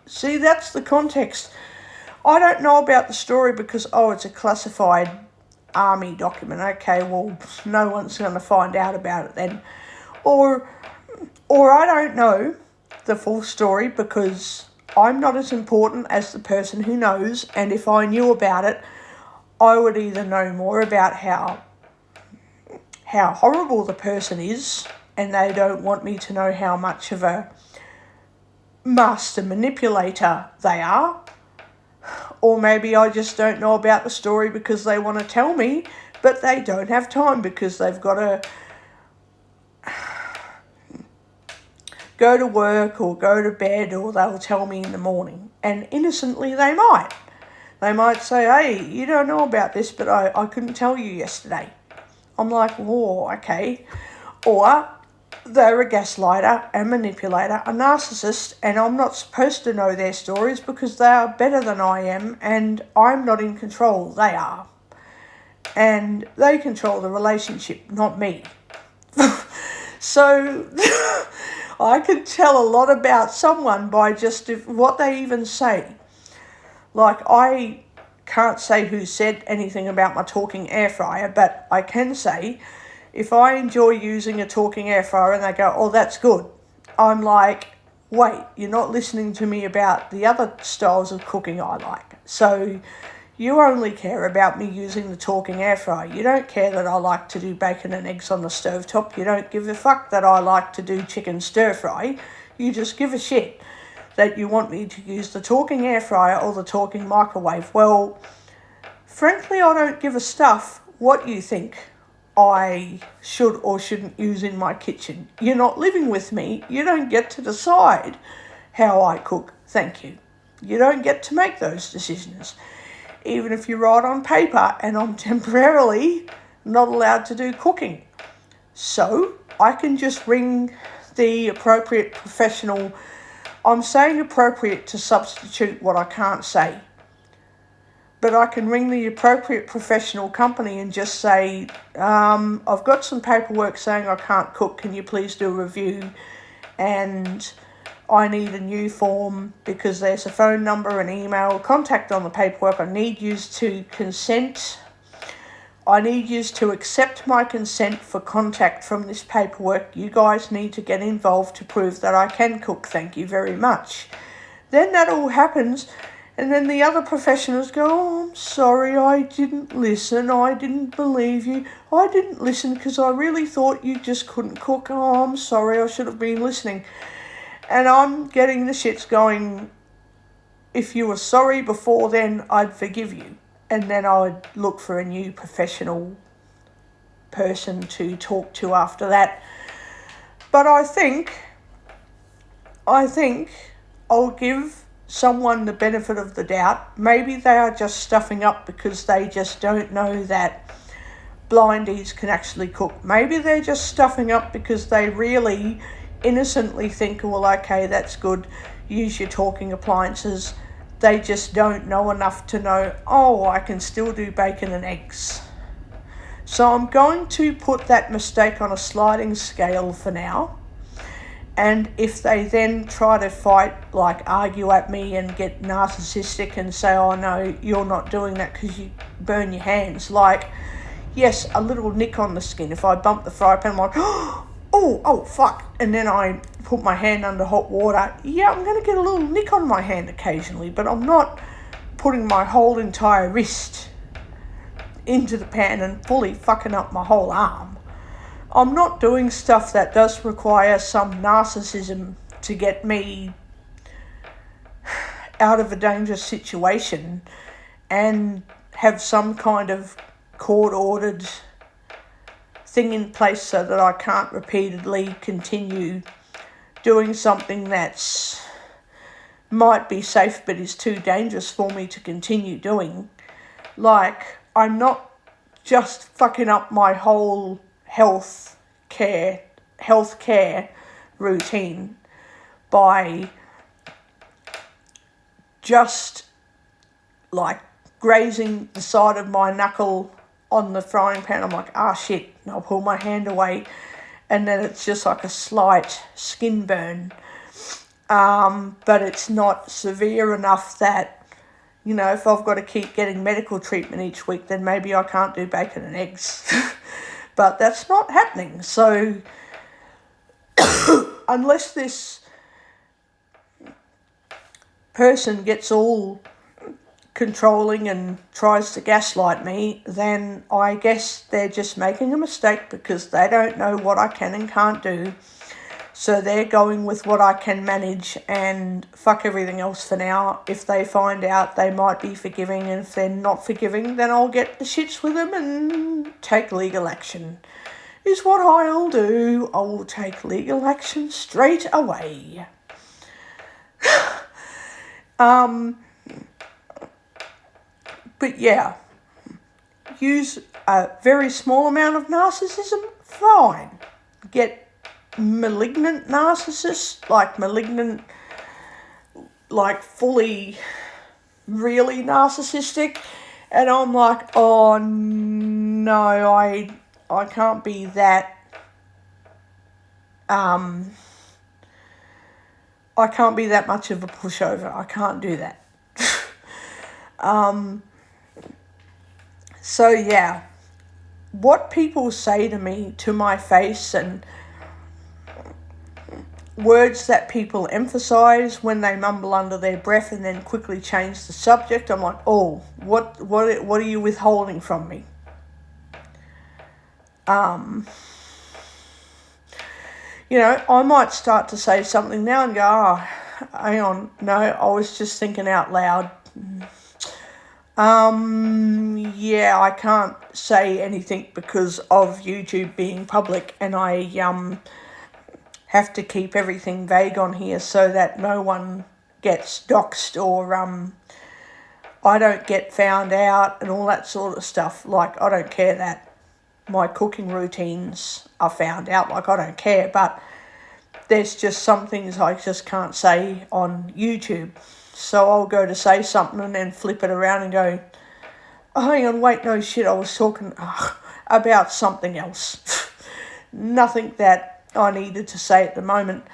See, that's the context. I don't know about the story because, oh, it's a classified army document. Okay, well, no one's going to find out about it then. Or I don't know the full story because I'm not as important as the person who knows, and if I knew about it, I would either know more about how horrible the person is, and they don't want me to know how much of a master manipulator they are, or maybe I just don't know about the story because they want to tell me, but they don't have time because they've got to go to work or go to bed, or they'll tell me in the morning, and innocently they might. They might say, hey, you don't know about this, but I couldn't tell you yesterday. I'm like, whoa, okay. Or they're a gaslighter, a manipulator, a narcissist, and I'm not supposed to know their stories because they are better than I am, and I'm not in control, they are. And they control the relationship, not me. So I can tell a lot about someone by just what they even say. Like, I can't say who said anything about my talking air fryer, but I can say if I enjoy using a talking air fryer and they go, oh, that's good, I'm like, wait, you're not listening to me about the other styles of cooking I like. So you only care about me using the talking air fryer. You don't care that I like to do bacon and eggs on the stovetop. You don't give a fuck that I like to do chicken stir fry. You just give a shit that you want me to use the talking air fryer or the talking microwave. Well, frankly, I don't give a stuff what you think I should or shouldn't use in my kitchen. You're not living with me. You don't get to decide how I cook. Thank you. You don't get to make those decisions. Even if you write on paper and I'm temporarily not allowed to do cooking. So I can just ring the appropriate professional. I'm saying appropriate to substitute what I can't say. But I can ring the appropriate professional company and just say, I've got some paperwork saying I can't cook. Can you please do a review? And I need a new form because there's a phone number, an email, contact on the paperwork. I need you to consent. I need you to accept my consent for contact from this paperwork. You guys need to get involved to prove that I can cook. Thank you very much. Then that all happens. And then the other professionals go, oh, I'm sorry, I didn't listen, I didn't believe you, I didn't listen because I really thought you just couldn't cook, oh, I'm sorry, I should have been listening. And I'm getting the shits going, if you were sorry before then, I'd forgive you. And then I would look for a new professional person to talk to after that. But I think I'll give someone the benefit of the doubt. Maybe they are just stuffing up because they just don't know that blindies can actually cook. Maybe they're just stuffing up because they really innocently think, well, okay, that's good, use your talking appliances. They just don't know enough to know, oh, I can still do bacon and eggs. So I'm going to put that mistake on a sliding scale for now. And if they then try to fight, like argue at me and get narcissistic and say, oh no, you're not doing that because you burn your hands. Like, yes, a little nick on the skin. If I bump the fry pan, I'm like, oh, fuck. And then I put my hand under hot water. Yeah, I'm going to get a little nick on my hand occasionally, but I'm not putting my whole entire wrist into the pan and fully fucking up my whole arm. I'm not doing stuff that does require some narcissism to get me out of a dangerous situation and have some kind of court-ordered thing in place so that I can't repeatedly continue doing something that's might be safe but is too dangerous for me to continue doing. Like, I'm not just fucking up my whole health care routine by just like grazing the side of my knuckle on the frying pan. I'm like, shit, and I'll pull my hand away and then it's just like a slight skin burn. But it's not severe enough that, you know, if I've got to keep getting medical treatment each week, then maybe I can't do bacon and eggs. But that's not happening. So unless this person gets all controlling and tries to gaslight me, then I guess they're just making a mistake because they don't know what I can and can't do. So they're going with what I can manage and fuck everything else for now. If they find out, they might be forgiving, and if they're not forgiving, then I'll get the shits with them and take legal action. Is what I'll do. I'll take legal action straight away. But yeah, use a very small amount of narcissism, fine. Get malignant narcissists, like fully really narcissistic, and I'm like, oh no, I can't be that I can't be that much of a pushover. I can't do that. So yeah, what people say to me to my face and words that people emphasize when they mumble under their breath and then quickly change the subject, I'm like, oh, what are you withholding from me? You know, I might start to say something now and go, oh, hang on, no, I was just thinking out loud. Yeah, I can't say anything because of YouTube being public, and I have to keep everything vague on here so that no one gets doxed or I don't get found out and all that sort of stuff. Like, I don't care that my cooking routines are found out. Like, I don't care, but there's just some things I just can't say on YouTube. So I'll go to say something and then flip it around and go, oh, hang on, wait, no shit, I was talking about something else. Nothing that I needed to say at the moment.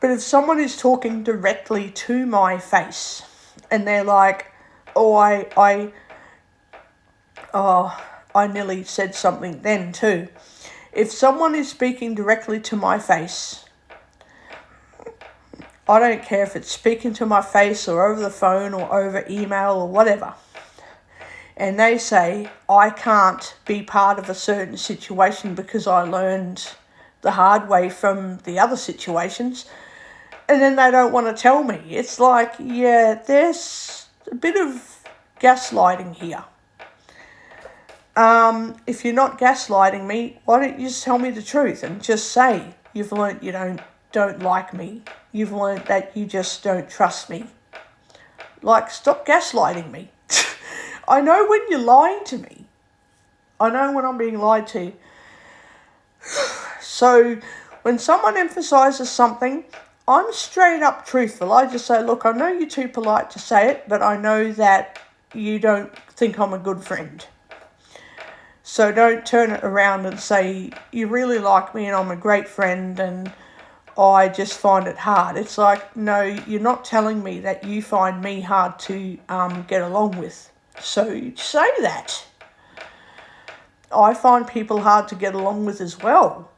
But if someone is talking directly to my face and they're like, oh, I nearly said something then too. If someone is speaking directly to my face, I don't care if it's speaking to my face or over the phone or over email or whatever, and they say, I can't be part of a certain situation because I learned the hard way from the other situations, and then they don't want to tell me. It's like, yeah, there's a bit of gaslighting here. If you're not gaslighting me, why don't you just tell me the truth and just say you've learnt you don't like me. You've learnt that you just don't trust me. Like, stop gaslighting me. I know when you're lying to me. I know when I'm being lied to. So when someone emphasises something, I'm straight up truthful. I just say, look, I know you're too polite to say it, but I know that you don't think I'm a good friend. So don't turn it around and say, you really like me and I'm a great friend and I just find it hard. It's like, no, you're not telling me that you find me hard to get along with. So you say that. I find people hard to get along with as well.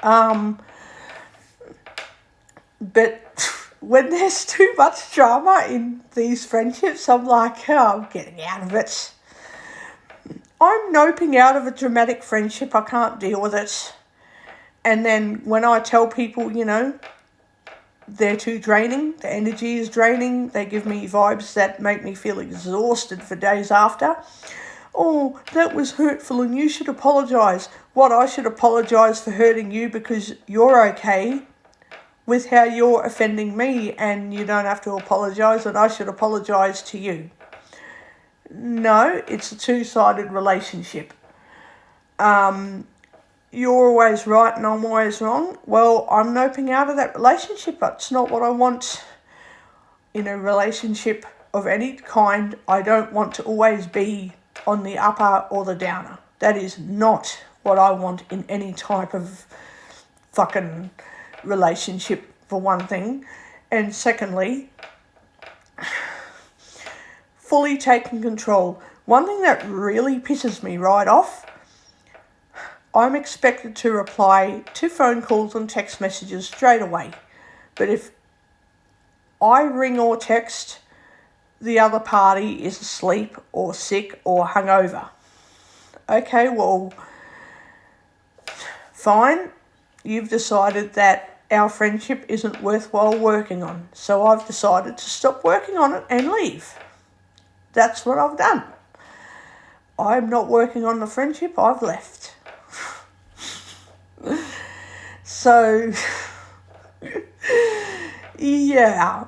But when there's too much drama in these friendships, I'm like, oh, I'm getting out of it. I'm noping out of a dramatic friendship. I can't deal with it. And then when I tell people, you know, they're too draining, the energy is draining, they give me vibes that make me feel exhausted for days after. Oh, that was hurtful and you should apologise. What, I should apologise for hurting you because you're okay with how you're offending me and you don't have to apologise and I should apologise to you. No, it's a two-sided relationship. You're always right and I'm always wrong. Well, I'm noping out of that relationship. That's not what I want in a relationship of any kind. I don't want to always be on the upper or the downer. That is not what I want in any type of fucking relationship, for one thing. And secondly, fully taking control. One thing that really pisses me right off, I'm expected to reply to phone calls and text messages straight away. But if I ring or text, the other party is asleep or sick or hungover. Okay, well, fine. You've decided that our friendship isn't worthwhile working on. So I've decided to stop working on it and leave. That's what I've done. I'm not working on the friendship, I've left. So, yeah.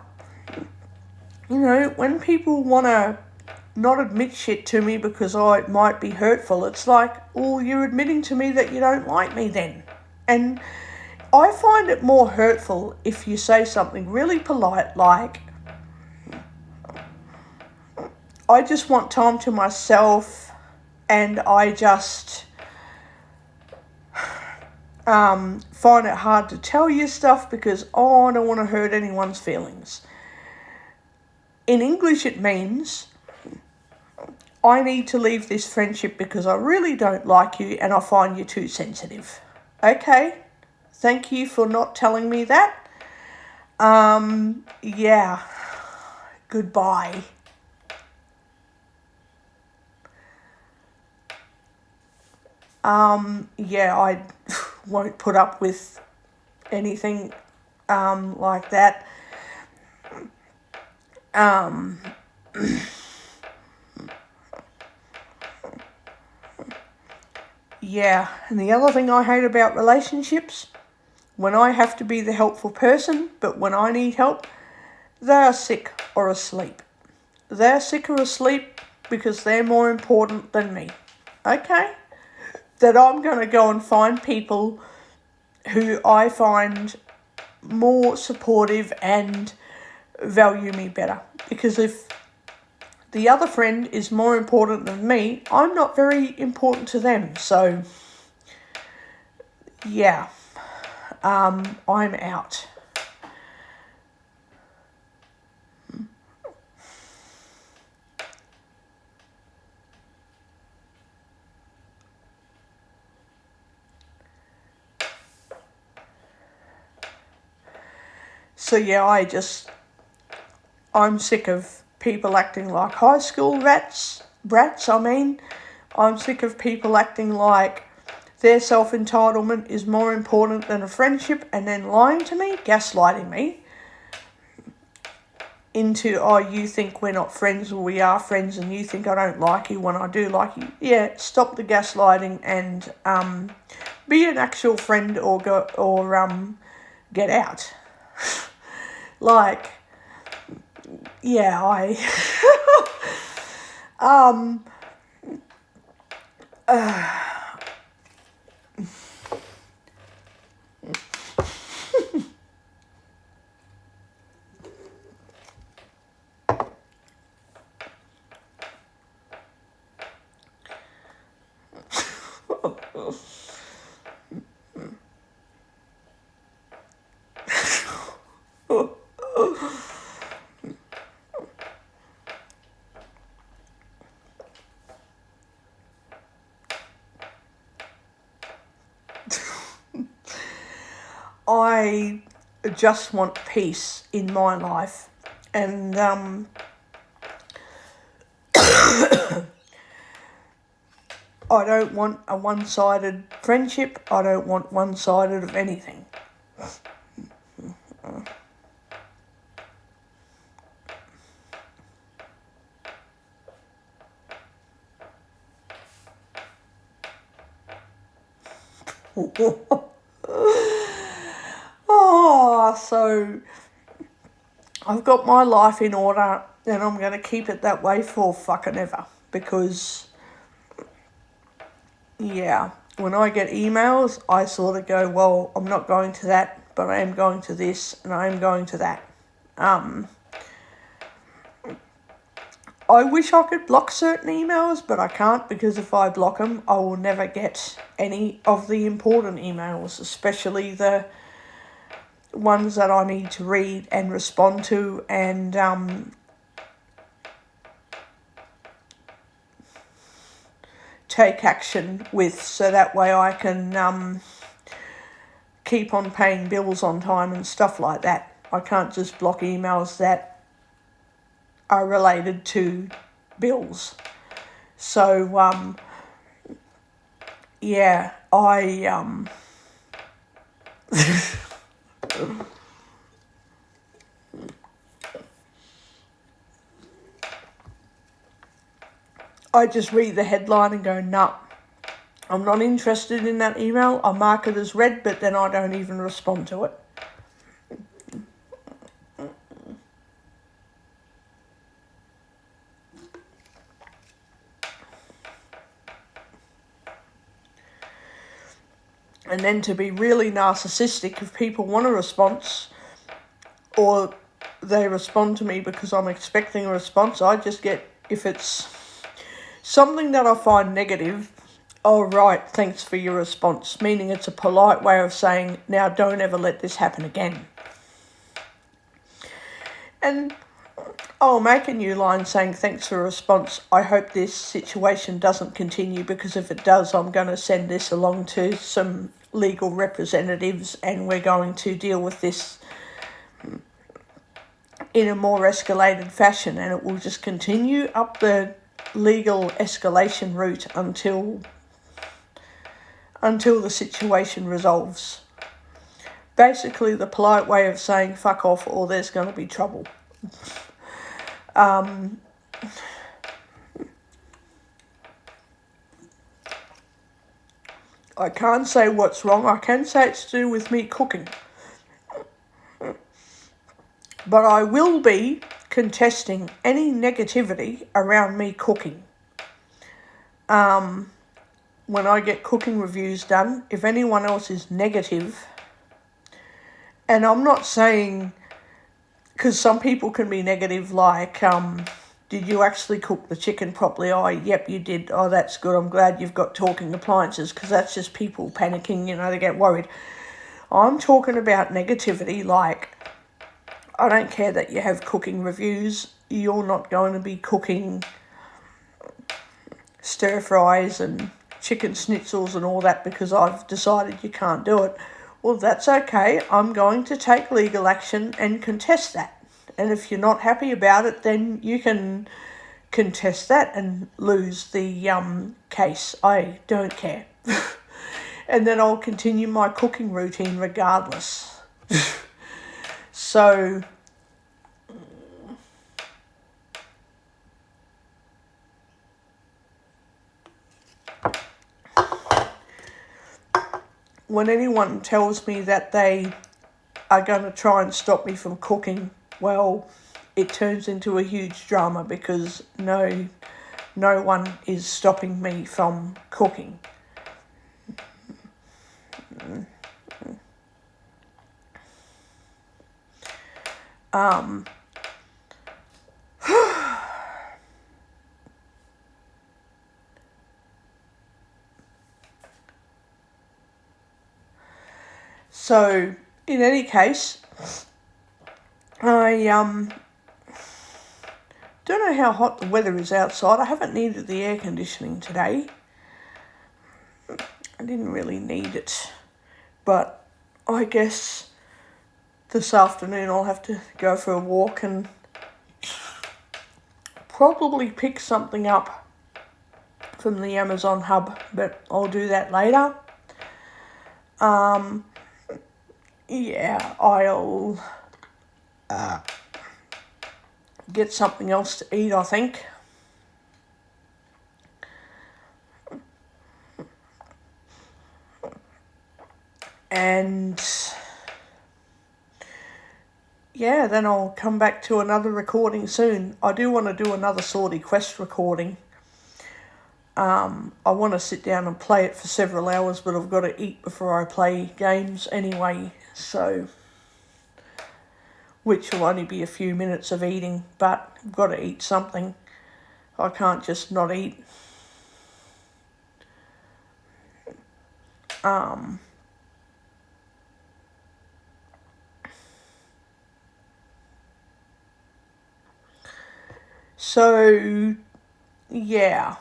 You know, when people want to not admit shit to me because it might be hurtful, it's like, well, you're admitting to me that you don't like me then. And I find it more hurtful if you say something really polite like, I just want time to myself and I just find it hard to tell you stuff because I don't want to hurt anyone's feelings. In English, it means I need to leave this friendship because I really don't like you and I find you too sensitive. Okay, thank you for not telling me that. Yeah, goodbye. Yeah, I won't put up with anything like that. Yeah, and the other thing I hate about relationships, when I have to be the helpful person, but when I need help, they are sick or asleep. They're sick or asleep because they're more important than me. Okay? That I'm going to go and find people who I find more supportive and value me better. Because if the other friend is more important than me, I'm not very important to them. So, yeah, I'm out. So yeah, I'm sick of people acting like high school brats, I'm sick of people acting like their self-entitlement is more important than a friendship and then lying to me, gaslighting me into, oh, you think we're not friends or we are friends and you think I don't like you when I do like you. Yeah, stop the gaslighting and be an actual friend or get out. Like, yeah, I just want peace in my life, and I don't want a one-sided friendship. I don't want one-sided of anything. So I've got my life in order and I'm going to keep it that way for fucking ever because, yeah, when I get emails, I sort of go, well, I'm not going to that, but I am going to this and I am going to that. I wish I could block certain emails, but I can't because if I block them, I will never get any of the important emails, especially the ones that I need to read and respond to and take action with, so that way I can keep on paying bills on time and stuff like that. I can't just block emails that are related to bills. So yeah, I just read the headline and go, nah, I'm not interested in that email. I mark it as read, but then I don't even respond to it. And then to be really narcissistic, if people want a response or they respond to me because I'm expecting a response, I just get, if it's something that I find negative Oh, right, thanks for your response, meaning it's a polite way of saying, now don't ever let this happen again. And I'll make a new line saying, thanks for your response. I hope this situation doesn't continue, because if it does, I'm going to send this along to some legal representatives and we're going to deal with this in a more escalated fashion, and it will just continue up the legal escalation route until the situation resolves. Basically, the polite way of saying fuck off or there's going to be trouble. I can't say what's wrong. I can say it's to do with me cooking. But I will be contesting any negativity around me cooking. When I get cooking reviews done, if anyone else is negative, and I'm not saying, because some people can be negative, like, did you actually cook the chicken properly? Oh, yep, you did. Oh, that's good. I'm glad you've got talking appliances, because that's just people panicking, they get worried. I'm talking about negativity, like, I don't care that you have cooking reviews. You're not going to be cooking stir fries and chicken schnitzels and all that because I've decided you can't do it. Well, that's okay. I'm going to take legal action and contest that. And if you're not happy about it, then you can contest that and lose the case. I don't care. And then I'll continue my cooking routine regardless. So, when anyone tells me that they are going to try and stop me from cooking, well, it turns into a huge drama because no one is stopping me from cooking. So, in any case, I don't know how hot the weather is outside. I haven't needed the air conditioning today. I didn't really need it. But I guess this afternoon I'll have to go for a walk and probably pick something up from the Amazon hub, but I'll do that later. Yeah, I'll get something else to eat, I think. And yeah, then I'll come back to another recording soon. I do want to do another Sortie Quest recording. I want to sit down and play it for several hours, but I've got to eat before I play games anyway, so, which will only be a few minutes of eating, but I've got to eat something. I can't just not eat. So, yeah.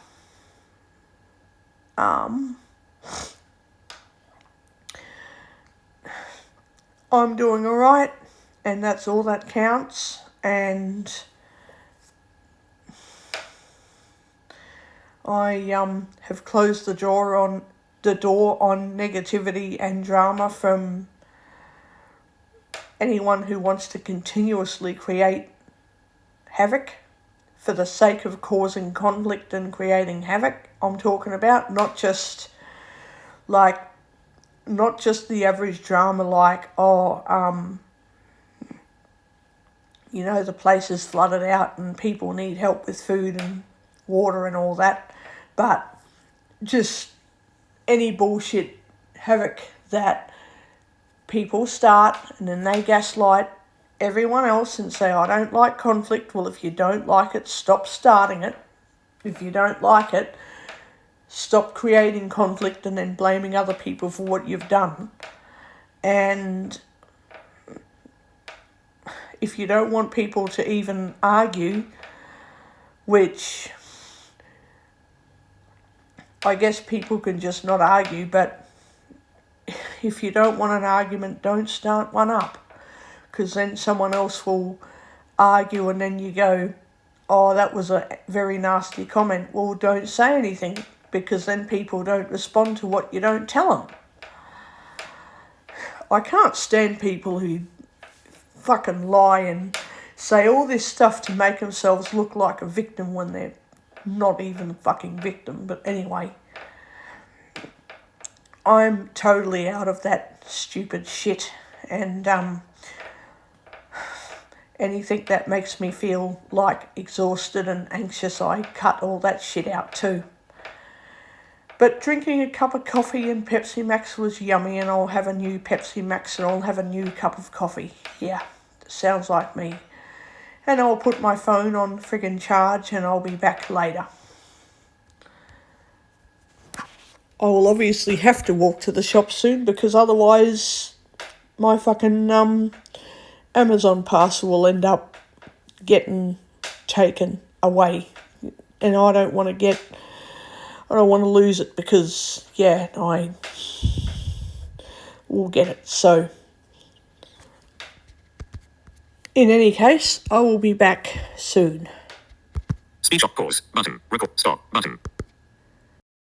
I'm doing alright, and that's all that counts, and I have closed the door on negativity and drama from anyone who wants to continuously create havoc for the sake of causing conflict and creating havoc. I'm talking about not just the average drama like, the place is flooded out and people need help with food and water and all that, but just any bullshit havoc that people start and then they gaslight everyone else and say, I don't like conflict. Well, if you don't like it, stop starting it. If you don't like it, stop creating conflict and then blaming other people for what you've done. And if you don't want people to even argue, which I guess people can just not argue, but if you don't want an argument, don't start one up, because then someone else will argue and then you go, oh, that was a very nasty comment. Well, don't say anything, because then people don't respond to what you don't tell them. I can't stand people who fucking lie and say all this stuff to make themselves look like a victim when they're not even a fucking victim. But anyway, I'm totally out of that stupid shit, and anything that makes me feel like exhausted and anxious, I cut all that shit out too. But drinking a cup of coffee and Pepsi Max was yummy, and I'll have a new Pepsi Max and I'll have a new cup of coffee. Yeah, sounds like me. And I'll put my phone on friggin' charge and I'll be back later. I will obviously have to walk to the shop soon, because otherwise my fucking Amazon parcel will end up getting taken away. And I don't want to lose it, because, yeah, I will get it. So, in any case, I will be back soon. Speech off. Pause. Button. Record. Stop. Button.